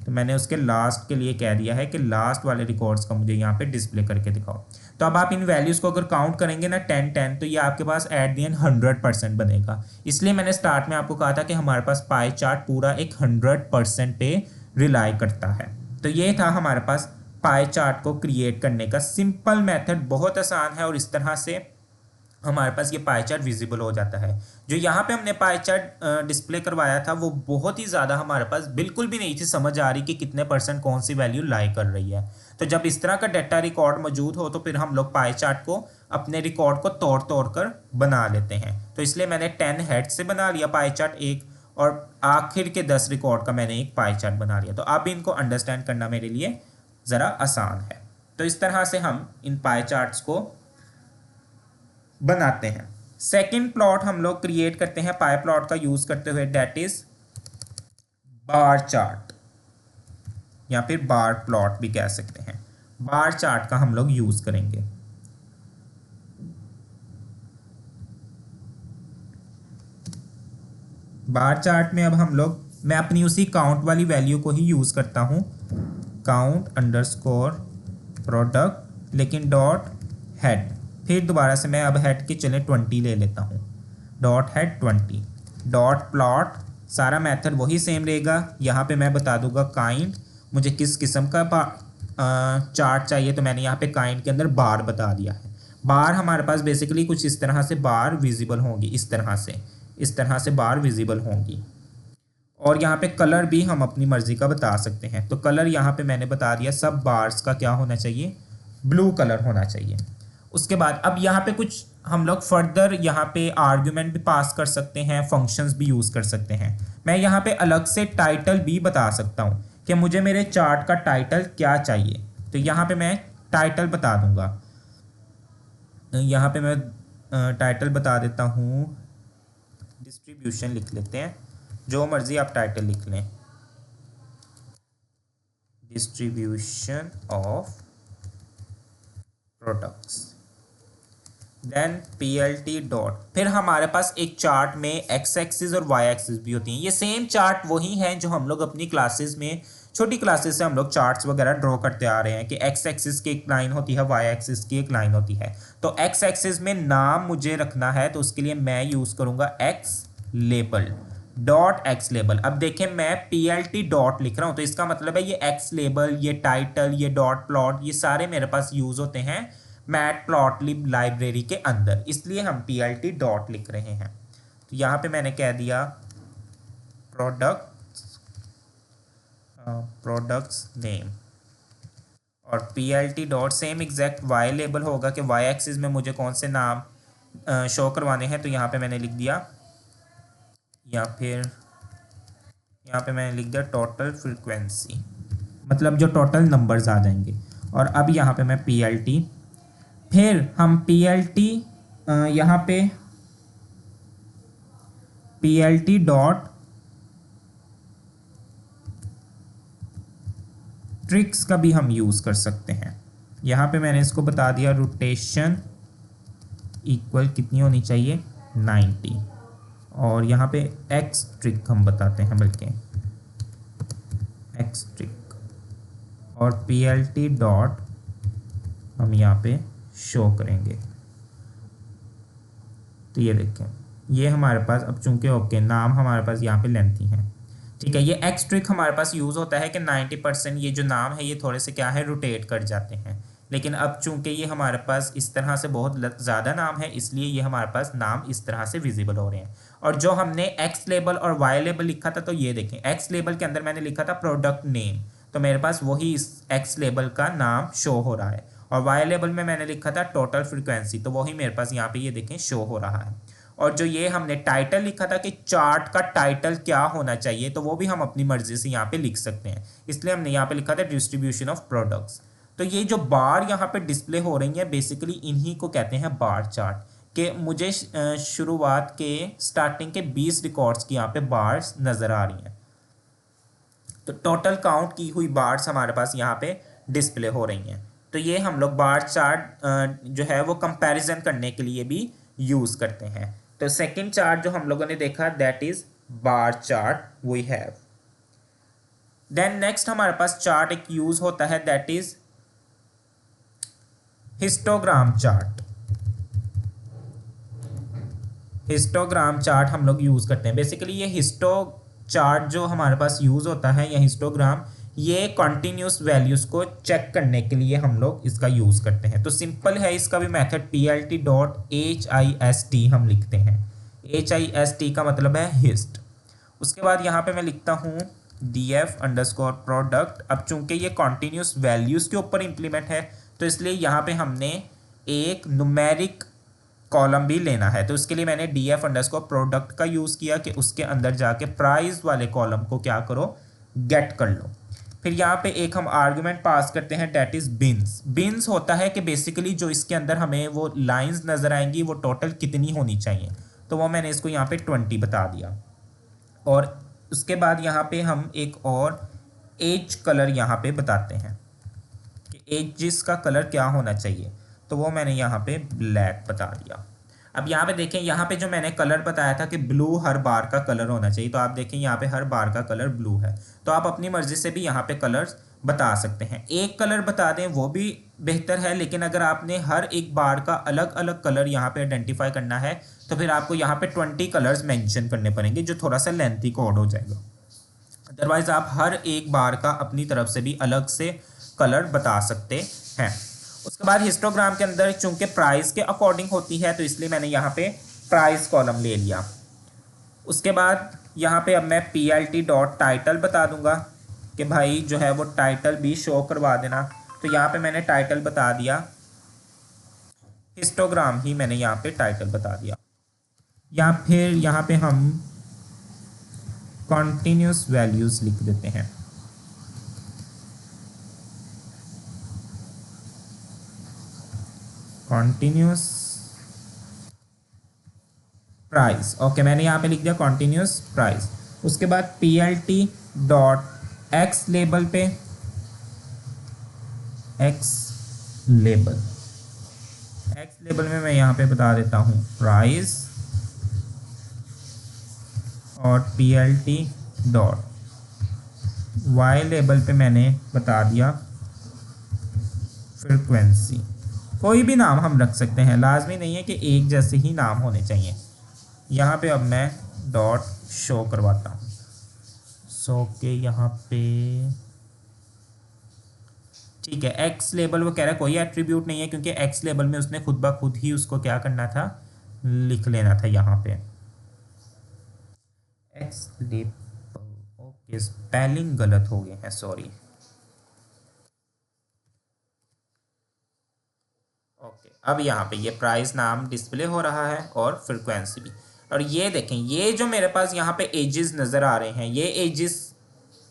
तो मैंने उसके लास्ट के लिए कह दिया है कि लास्ट वाले रिकॉर्ड्स का मुझे यहाँ पे डिस्प्ले करके दिखाओ। तो अब आप इन वैल्यूज़ को अगर काउंट करेंगे ना 10 10, तो ये आपके पास एट दी एंड 100% बनेगा। इसलिए मैंने स्टार्ट में आपको कहा था कि हमारे पास पाई चार्ट पूरा एक 100% पे रिलाई करता है। तो ये था हमारे पास पाई चार्ट को क्रिएट करने का सिंपल मेथड, बहुत आसान है और इस तरह से हमारे पास ये पाई चार्ट विजिबल हो जाता है। जो यहाँ पे हमने पाई चार्ट डिस्प्ले करवाया था वो बहुत ही ज़्यादा हमारे पास बिल्कुल भी नहीं थी समझ आ रही कि कितने % कौन सी वैल्यू लाई कर रही है। तो जब इस तरह का डाटा रिकॉर्ड मौजूद हो तो फिर हम लोग पाई चार्ट को अपने रिकॉर्ड को तोड़ कर बना लेते हैं। तो इसलिए मैंने 10 हेड से बना लिया पाई चार्ट एक, और आखिर के 10 रिकॉर्ड का मैंने एक पाई चार्ट बना लिया। तो अब इनको अंडरस्टैंड करना मेरे लिए ज़रा आसान है। तो इस तरह से हम इन पाई चार्ट्स को बनाते हैं। सेकंड प्लॉट हम लोग क्रिएट करते हैं पाई प्लॉट का यूज करते हुए, दैट इज बार चार्ट या फिर बार प्लॉट भी कह सकते हैं। बार चार्ट का हम लोग यूज करेंगे। बार चार्ट में अब हम लोग, मैं अपनी उसी काउंट वाली वैल्यू को ही यूज करता हूं, काउंट अंडरस्कोर प्रोडक्ट, लेकिन डॉट हेड। फिर दोबारा से मैं अब हेड की चले 20 ले लेता हूँ, डॉट हेड 20, डॉट प्लॉट। सारा मेथड वही सेम रहेगा। यहाँ पे मैं बता दूंगा काइंड, मुझे किस किस्म का चार्ट चाहिए, तो मैंने यहाँ पे काइंड के अंदर बार बता दिया है। बार हमारे पास बेसिकली कुछ इस तरह से बार विजिबल होंगी, इस तरह से बार विजिबल होंगी। और यहाँ पे कलर भी हम अपनी मर्जी का बता सकते हैं। तो कलर यहाँ पे मैंने बता दिया, सब बार्स का क्या होना चाहिए, ब्लू कलर होना चाहिए। उसके बाद अब यहाँ पे कुछ हम लोग फर्दर यहाँ पे आर्ग्यूमेंट भी पास कर सकते हैं, फंक्शंस भी यूज़ कर सकते हैं। मैं यहाँ पे अलग से टाइटल भी बता सकता हूँ कि मुझे मेरे चार्ट का टाइटल क्या चाहिए। तो यहाँ पे मैं टाइटल बता दूंगा। यहाँ पे मैं टाइटल बता देता हूँ, डिस्ट्रीब्यूशन लिख लेते हैं, जो मर्जी आप टाइटल लिख लें, distribution of products, then PLT dot. फिर हमारे पास एक चार्ट में एक्स एक्सिस और वाई एक्सिस भी होती हैं। ये सेम चार्ट वही हैं जो हम लोग अपनी क्लासेस में, छोटी क्लासेस से हम लोग चार्ट्स वगैरह ड्रॉ करते आ रहे हैं कि एक्स एक्सिस की एक लाइन होती है, वाई एक्सिस की एक लाइन होती है। तो एक्स एक्सिस में नाम मुझे रखना है, तो उसके लिए मैं यूज़ करूँगा x label, dot x label. अब देखें मैं PLT डॉट लिख रहा हूँ, तो इसका मतलब है ये एक्स लेबल, ये टाइटल, ये डॉट प्लॉट, ये सारे मेरे पास यूज़ होते हैं मैटप्लॉटलिब लाइब्रेरी के अंदर, इसलिए हम PLT डॉट लिख रहे हैं। तो यहाँ पे मैंने कह दिया प्रोडक्ट्स नेम, और PLT dot same exact Y label होगा कि वाई एक्सिस में मुझे कौन से नाम शो करवाने हैं। तो यहाँ पे मैंने लिख दिया, या फिर यहाँ पे मैंने लिख दिया टोटल फ्रीक्वेंसी, मतलब जो टोटल नंबर्स आ जाएंगे। और अब यहाँ पे मैं PLT, फिर हम PLT यहाँ पे PLT डॉट ट्रिक्स का भी हम यूज़ कर सकते हैं। यहाँ पे मैंने इसको बता दिया रोटेशन इक्वल कितनी होनी चाहिए 90। और यहाँ पे एक्स ट्रिक हम बताते हैं, बल्कि एक्स ट्रिक और PLT डॉट हम यहाँ पे शो करेंगे। तो ये देखें, ये हमारे पास अब चूंकि ओके नाम हमारे पास यहाँ पे लेंथी है, ठीक है। ये एक्स ट्रिक हमारे पास यूज़ होता है कि 90% ये जो नाम है ये थोड़े से क्या है रोटेट कर जाते हैं, लेकिन अब चूंकि ये हमारे पास इस तरह से बहुत ज़्यादा नाम है, इसलिए ये हमारे पास नाम इस तरह से विजिबल हो रहे हैं। और जो हमने एक्स लेबल और वाई लेबल लिखा था, तो ये देखें एक्स लेबल के अंदर मैंने लिखा था प्रोडक्ट नेम, तो मेरे पास वही इस एक्स लेबल का नाम शो हो रहा है। और वाई लेबल में मैंने लिखा था टोटल फ्रीक्वेंसी, तो वही मेरे पास यहाँ पे ये देखें शो हो रहा है। और जो ये हमने टाइटल लिखा था कि चार्ट का टाइटल क्या होना चाहिए, तो वो भी हम अपनी मर्जी से यहाँ पे लिख सकते हैं, इसलिए हमने यहाँ पे लिखा था डिस्ट्रीब्यूशन ऑफ प्रोडक्ट्स। तो ये जो बार यहाँ पे डिस्प्ले हो रही है बेसिकली इन्हीं को कहते हैं बार चार्ट, कि मुझे शुरुआत के स्टार्टिंग के 20 रिकॉर्ड्स की यहाँ पे बार्स नज़र आ रही हैं। तो टोटल काउंट की हुई बार्स हमारे पास यहाँ पे डिस्प्ले हो रही हैं। तो ये हम लोग बार चार्ट जो है वो कंपैरिजन करने के लिए भी यूज़ करते हैं। तो सेकंड चार्ट जो हम लोगों ने देखा that is bar chart we have. Then next हमारे पास चार्ट एक यूज होता है that is histogram chart. Histogram chart हम लोग यूज करते हैं। बेसिकली ये हिस्टो चार्ट जो हमारे पास यूज होता है या हिस्टोग्राम, ये कॉन्टिन्यूस वैल्यूज को चेक करने के लिए हम लोग इसका यूज करते हैं। तो सिंपल है इसका भी मेथड, PLT.HIST हम लिखते हैं। HIST का मतलब है हिस्ट। उसके बाद यहाँ पे मैं लिखता हूँ DF_प्रोडक्ट। अब चूंकि ये कॉन्टिन्यूस वैल्यूज के ऊपर इंप्लीमेंट है, तो इसलिए यहाँ पे हमने एक न्यूमेरिक कॉलम भी लेना है। तो उसके लिए मैंने DF_प्रोडक्ट का यूज़ किया कि उसके अंदर जाके प्राइस वाले कॉलम को क्या करो, गेट कर लो। फिर यहाँ पे एक हम आर्गुमेंट पास करते हैं डेट इज बिन्स। बिन्स होता है कि बेसिकली जो इसके अंदर हमें वो लाइंस नज़र आएंगी वो टोटल कितनी होनी चाहिए, तो वो मैंने इसको यहाँ पे 20 बता दिया। और उसके बाद यहाँ पे हम एक और एज कलर यहाँ पे बताते हैं कि एजिस का कलर क्या होना चाहिए, तो वो मैंने यहाँ पे ब्लैक बता दिया। अब यहाँ पे देखें, यहाँ पे जो मैंने कलर बताया था कि ब्लू हर बार का कलर होना चाहिए, तो आप देखें यहाँ पे हर बार का कलर ब्लू है। तो आप अपनी मर्जी से भी यहाँ पे कलर्स बता सकते हैं। एक कलर बता दें वो भी बेहतर है, लेकिन अगर आपने हर एक बार का अलग अलग कलर यहाँ पे आइडेंटिफाई करना है तो फिर आपको यहाँ पे 20 कलर्स मेंशन करने पड़ेंगे, जो थोड़ा सा लेंथी कोड हो जाएगा। अदरवाइज आप हर एक बार का अपनी तरफ से भी अलग से कलर बता सकते हैं। उसके बाद हिस्टोग्राम के अंदर चूंकि प्राइस के अकॉर्डिंग होती है, तो इसलिए मैंने यहाँ पे प्राइस कॉलम ले लिया। उसके बाद यहाँ पे अब मैं PLT.टाइटल बता दूंगा कि भाई जो है वो टाइटल भी शो करवा देना। तो यहाँ पे मैंने टाइटल बता दिया, हिस्टोग्राम ही मैंने यहाँ पे टाइटल बता दिया। या फिर यहाँ पे हम कॉन्टिन्यूस वैल्यूज लिख देते हैं। कॉन्टिन्यूस प्राइस, ओके मैंने यहाँ पे लिख दिया कॉन्टिन्यूस प्राइस। उसके बाद PLT.एक्स लेबल पे एक्स लेबल में मैं यहाँ पे बता देता हूँ प्राइस, और PLT.वाई लेबल पे मैंने बता दिया फ्रीक्वेंसी। कोई भी नाम हम रख सकते हैं, लाजमी नहीं है कि एक जैसे ही नाम होने चाहिए। यहाँ पे अब मैं डॉट शो करवाता हूँ, सो के यहाँ पे ठीक है। एक्स लेबल वो कह रहा है कोई एट्रीब्यूट नहीं है, क्योंकि एक्स लेबल में उसने खुद ब खुद ही उसको क्या करना था, लिख लेना था यहाँ पे एक्स लेबल। ओके स्पेलिंग गलत हो गए हैं, सॉरी। ओके अब यहाँ पे ये प्राइस नाम डिस्प्ले हो रहा है और फ्रीक्वेंसी भी। और ये देखें, ये जो मेरे पास यहाँ पे एजेस नज़र आ रहे हैं, ये एजेस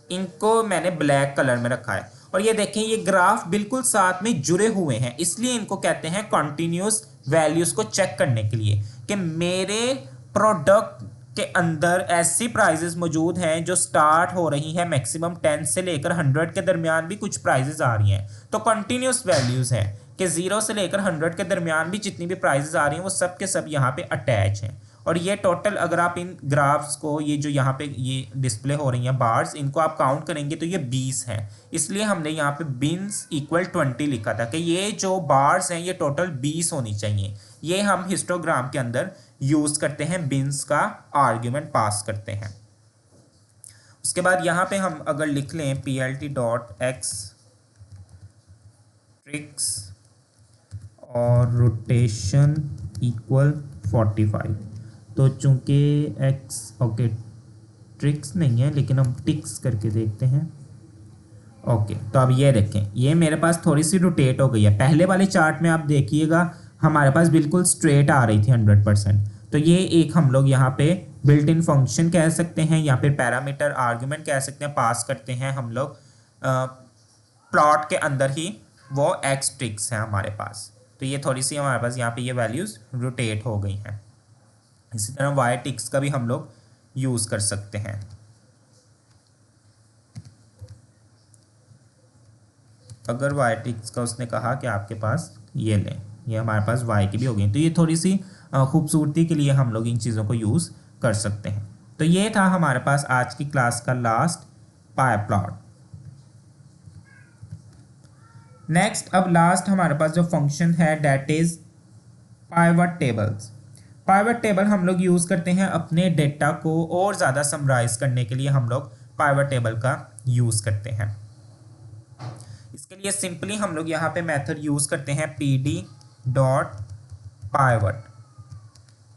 इनको मैंने ब्लैक कलर में रखा है। और ये देखें ये ग्राफ बिल्कुल साथ में जुड़े हुए हैं, इसलिए इनको कहते हैं कॉन्टिन्यूस वैल्यूज़ को चेक करने के लिए कि मेरे प्रोडक्ट के अंदर ऐसी प्राइजेस मौजूद हैं जो स्टार्ट हो रही हैं मैक्सिमम 10 से लेकर 100 के दरमियान भी कुछ प्राइजेस आ रही हैं। तो कंटिन्यूस वैल्यूज़ हैं कि 0 से लेकर 100 के दरमियान भी जितनी भी प्राइजेस आ रही हैं वो सब के सब यहाँ पे अटैच हैं। और ये टोटल अगर आप इन ग्राफ्स को, ये जो यहाँ पे ये डिस्प्ले हो रही हैं बार्स, इनको आप काउंट करेंगे तो ये 20 हैं। इसलिए हमने यहाँ पे बिन्स इक्वल 20 लिखा था कि ये जो बार्स हैं ये टोटल 20 होनी चाहिए। ये हम हिस्टोग्राम के अंदर यूज़ करते हैं, बिन्स का आर्ग्यूमेंट पास करते हैं। उसके बाद यहाँ पे हम अगर लिख लें plt.x ट्रिक्स और रोटेशन इक्वल 45, तो चूंकि x ओके ट्रिक्स नहीं है लेकिन हम टिक्स करके देखते हैं। ओके तो अब ये देखें, ये मेरे पास थोड़ी सी रोटेट हो गई है। पहले वाले चार्ट में आप देखिएगा हमारे पास बिल्कुल स्ट्रेट आ रही थी 100%। तो ये एक हम लोग यहाँ पे बिल्ट इन फंक्शन कह सकते हैं या फिर पैरामीटर आर्गुमेंट कह सकते हैं, पास करते हैं हम लोग प्लॉट के अंदर ही, वो एक्स ट्रिक्स है हमारे पास। तो ये थोड़ी सी हमारे पास यहाँ पे ये वैल्यूज़ रोटेट हो गई हैं। इसी तरह वाई टिक्स का भी हम लोग यूज़ कर सकते हैं। अगर वाई टिक्स का उसने कहा कि आपके पास ये लें, ये हमारे पास वाई की भी हो गई, तो ये थोड़ी सी खूबसूरती के लिए हम लोग इन चीज़ों को यूज़ कर सकते हैं। तो ये था हमारे पास आज की क्लास का लास्ट पाई प्लॉट। नेक्स्ट अब लास्ट हमारे पास जो फंक्शन है that is pivot tables. Pivot table हम लोग यूज़ करते हैं अपने डेटा को और ज़्यादा समराइज करने के लिए, हम लोग पाइवट टेबल का यूज़ करते हैं। इसके लिए सिंपली हम लोग यहाँ पे मेथड यूज़ करते हैं pd.pivot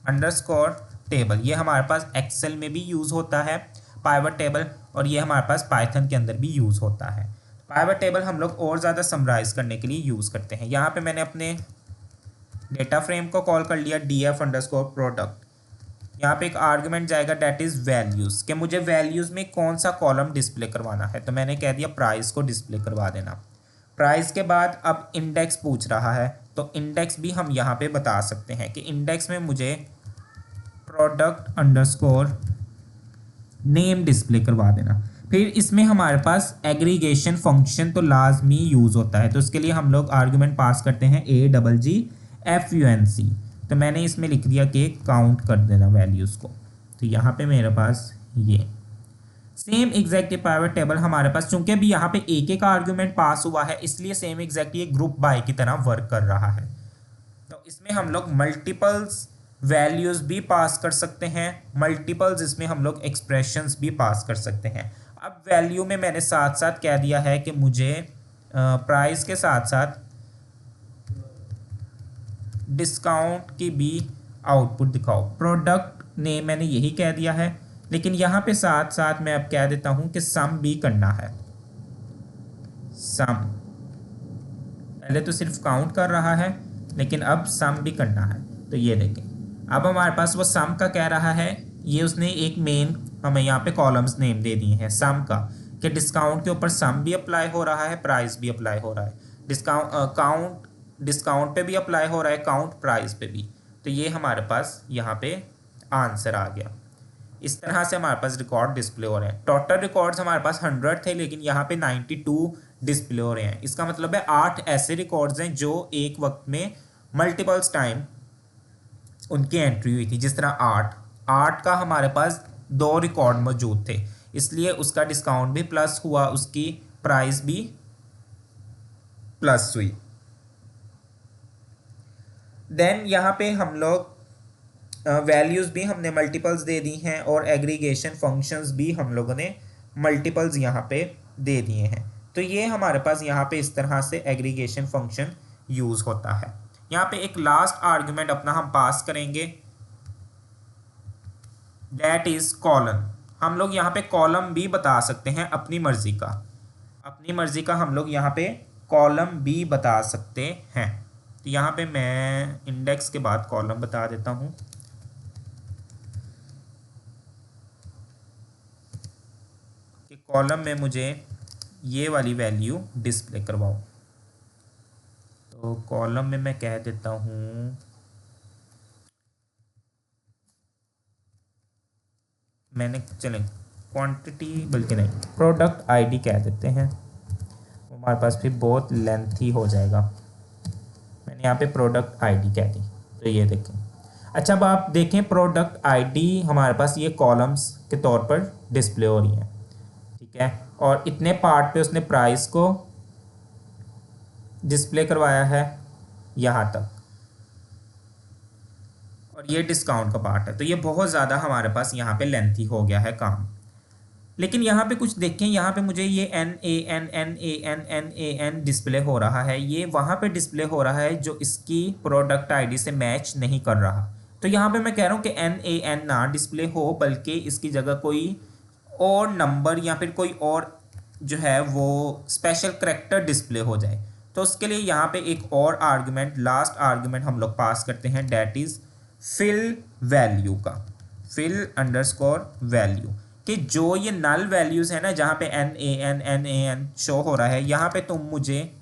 अंडरस्कोर टेबल। ये हमारे पास एक्सेल में भी यूज़ होता है पाइवट टेबल, और ये हमारे पास पाइथन के अंदर भी यूज़ होता है। पाइवट टेबल हम लोग और ज़्यादा समराइज करने के लिए यूज़ करते हैं। यहाँ पे मैंने अपने डेटा फ्रेम को कॉल कर लिया df_product। यहाँ पे एक आर्गुमेंट जाएगा डेट इज़ वैल्यूज़, कि मुझे वैल्यूज़ में कौन सा कॉलम डिस्प्ले करवाना है। तो मैंने कह दिया प्राइस को डिस्प्ले करवा देना। प्राइस के बाद अब इंडेक्स पूछ रहा है, तो इंडेक्स भी हम यहाँ पे बता सकते हैं कि इंडेक्स में मुझे प्रोडक्ट अंडरस्कोर नेम डिस्प्ले करवा देना। फिर इसमें हमारे पास एग्रीगेशन फंक्शन तो लाजमी यूज़ होता है, तो उसके लिए हम लोग आर्गुमेंट पास करते हैं AGGFUNC। तो मैंने इसमें लिख दिया कि काउंट कर देना वैल्यूज़ को। तो यहाँ पे मेरे पास ये सेम एग्जैक्ट पाइवट टेबल हमारे पास, चूंकि अभी यहाँ पे एक एक आर्गुमेंट पास हुआ है इसलिए सेम एग्जैक्ट ये ग्रुप बाय की तरह वर्क कर रहा है। तो इसमें हम लोग मल्टीपल्स वैल्यूज़ भी पास कर सकते हैं, मल्टीपल्स इसमें हम लोग एक्सप्रेशंस भी पास कर सकते हैं। अब वैल्यू में मैंने साथ साथ कह दिया है कि मुझे प्राइस के साथ साथ डिस्काउंट की भी आउटपुट दिखाओ। प्रोडक्ट ने मैंने यही कह दिया है, लेकिन यहाँ पे साथ साथ मैं अब कह देता हूँ कि सम भी करना है। सम पहले तो सिर्फ काउंट कर रहा है, लेकिन अब सम भी करना है। तो ये देखें अब हमारे पास वो सम का कह रहा है, ये उसने एक मेन हमें यहाँ पे कॉलम्स नेम दे दिए हैं सम का, कि डिस्काउंट के ऊपर सम भी अप्लाई हो रहा है, प्राइस भी अप्लाई हो रहा है, डिस्काउंट पे भी अप्लाई हो रहा है, काउंट प्राइस पे भी। तो ये हमारे पास यहाँ पे आंसर आ गया। इस तरह से हमारे पास रिकॉर्ड डिस्प्ले हो रहे हैं। टोटल रिकॉर्ड्स हमारे पास 100 थे, लेकिन यहाँ पे 92 डिस्प्ले हो रहे हैं। इसका मतलब है 8 ऐसे रिकॉर्ड्स हैं जो एक वक्त में मल्टीपल्स टाइम उनकी एंट्री हुई थी। जिस तरह 8 का हमारे पास 2 रिकॉर्ड मौजूद थे, इसलिए उसका डिस्काउंट भी प्लस हुआ, उसकी प्राइस भी प्लस हुई। देन यहाँ पे हम लोग वैल्यूज़ भी हमने मल्टीपल्स दे दी हैं, और एग्रीगेशन फंक्शंस भी हम लोगों ने मल्टीपल्स यहाँ पे दे दिए हैं। तो ये हमारे पास यहाँ पे इस तरह से एग्रीगेशन फंक्शन यूज़ होता है। यहाँ पे एक लास्ट आर्गुमेंट अपना हम पास करेंगे, दैट इज़ कॉलम। हम लोग यहाँ पे कॉलम भी बता सकते हैं अपनी मर्ज़ी का, हम लोग यहाँ पे कॉलम भी बता सकते हैं। तो यहाँ पे मैं इंडेक्स के बाद कॉलम बता देता हूँ। कि कॉलम में मुझे ये वाली वैल्यू डिस्प्ले करवाओ। तो कॉलम में मैं कह देता हूँ, मैंने चलें क्वांटिटी बल्कि नहीं, प्रोडक्ट आईडी कह देते हैं, हमारे पास फिर बहुत लेंथी हो जाएगा। यहाँ पे प्रोडक्ट आईडी कह दी, तो ये देखें। अच्छा, अब आप देखें प्रोडक्ट आईडी हमारे पास ये कॉलम्स के तौर पर डिस्प्ले हो रही है, ठीक है। और इतने पार्ट पे उसने प्राइस को डिस्प्ले करवाया है यहाँ तक, और ये डिस्काउंट का पार्ट है। तो ये बहुत ज़्यादा हमारे पास यहाँ पे लेंथी हो गया है काम। लेकिन यहाँ पे कुछ देखें, यहाँ पे मुझे ये NAN डिस्प्ले हो रहा है, ये वहाँ पे डिस्प्ले हो रहा है जो इसकी प्रोडक्ट आईडी से मैच नहीं कर रहा। तो यहाँ पे मैं कह रहा हूँ कि NAN ना डिस्प्ले हो, बल्कि इसकी जगह कोई और नंबर या फिर कोई और जो है वो स्पेशल करैक्टर डिस्प्ले हो जाए। तो उसके लिए यहाँ पे एक और आर्गुमेंट, लास्ट आर्गुमेंट हम लोग पास करते हैं, डेट इज़ फिल वैल्यू का, फिल अंडरस्कोर वैल्यू, कि जो ये नल वैल्यूज़ है ना, जहाँ पे NAN शो हो रहा है, यहाँ पे तुम मुझे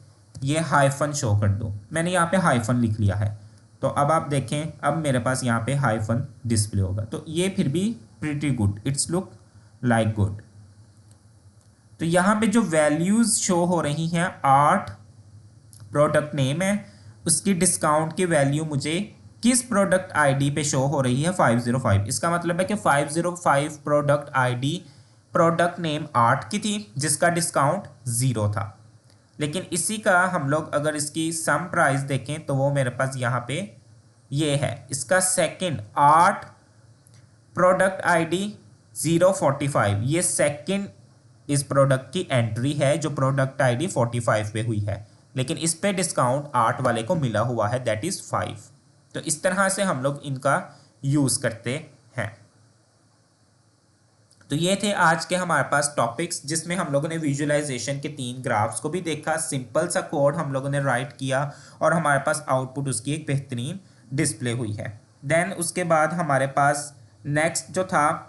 ये हाइफन शो कर दो। मैंने यहाँ पे हाइफन लिख लिया है। तो अब आप देखें, अब मेरे पास यहाँ पे हाइफन डिस्प्ले होगा। तो ये फिर भी pretty good, it's look like good. तो यहाँ पे जो वैल्यूज़ शो हो रही हैं, 8 प्रोडक्ट नेम है, उसकी डिस्काउंट की वैल्यू मुझे किस प्रोडक्ट आईडी पे शो हो रही है, 505। इसका मतलब है कि 505 प्रोडक्ट आईडी प्रोडक्ट नेम 8 की थी, जिसका डिस्काउंट 0 था। लेकिन इसी का हम लोग अगर इसकी सम प्राइस देखें तो वो मेरे पास यहाँ पे ये है, इसका सेकंड 8 प्रोडक्ट आईडी 045, ये सेकंड इस प्रोडक्ट की एंट्री है जो प्रोडक्ट आईडी 45 पे हुई है, लेकिन इस पे डिस्काउंट 8 वाले को मिला हुआ है, दैट इज़ 5। तो इस तरह से हम लोग इनका यूज़ करते हैं। तो ये थे आज के हमारे पास टॉपिक्स, जिसमें हम लोगों ने विजुअलाइजेशन के 3 ग्राफ्स को भी देखा, सिंपल सा कोड हम लोगों ने राइट किया और हमारे पास आउटपुट उसकी एक बेहतरीन डिस्प्ले हुई है। देन उसके बाद हमारे पास नेक्स्ट जो था,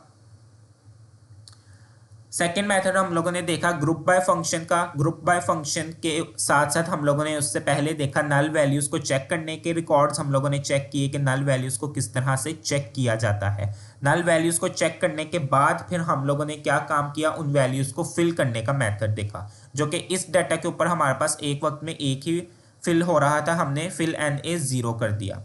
सेकेंड मेथड हम लोगों ने देखा ग्रुप बाय फंक्शन का। ग्रुप बाय फंक्शन के साथ साथ हम लोगों ने उससे पहले देखा नल वैल्यूज़ को चेक करने के रिकॉर्ड्स हम लोगों ने चेक किए कि नल वैल्यूज़ को किस तरह से चेक किया जाता है। नल वैल्यूज़ को चेक करने के बाद फिर हम लोगों ने क्या काम किया, उन वैल्यूज़ को फिल करने का मेथड देखा, जो कि इस डाटा के ऊपर हमारे पास एक वक्त में एक ही फिल हो रहा था, हमने फिल NA 0 कर दिया।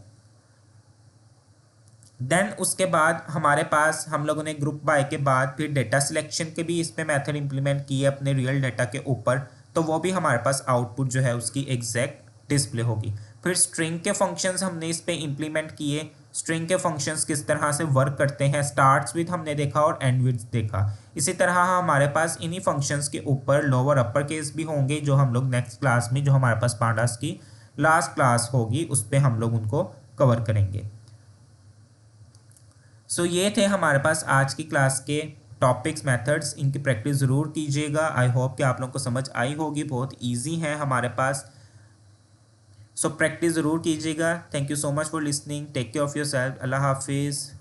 देन उसके बाद हमारे पास हम लोगों ने ग्रुप बाय के बाद फिर डेटा सिलेक्शन के भी इस पे मेथड इंप्लीमेंट किए अपने रियल डाटा के ऊपर, तो वो भी हमारे पास आउटपुट जो है उसकी एग्जैक्ट डिस्प्ले होगी। फिर स्ट्रिंग के फंक्शंस हमने इस पे इंप्लीमेंट किए, स्ट्रिंग के फंक्शंस किस तरह से वर्क करते हैं, स्टार्ट्स विद हमने देखा और एंड विद देखा। इसी तरह हमारे पास इन्हीं फंक्शंस के ऊपर लोअर अपर केस भी होंगे, जो हम लोग नेक्स्ट क्लास में, जो हमारे पास पांडास की लास्ट क्लास होगी, उस पर हम लोग उनको कवर करेंगे। सो ये थे हमारे पास आज की क्लास के टॉपिक्स, मेथड्स, इनकी प्रैक्टिस ज़रूर कीजिएगा। आई होप कि आप लोगों को समझ आई होगी, बहुत इजी है हमारे पास। सो प्रैक्टिस ज़रूर कीजिएगा। Thank you so much for listening, take care of yourself, अल्लाह हाफिज़।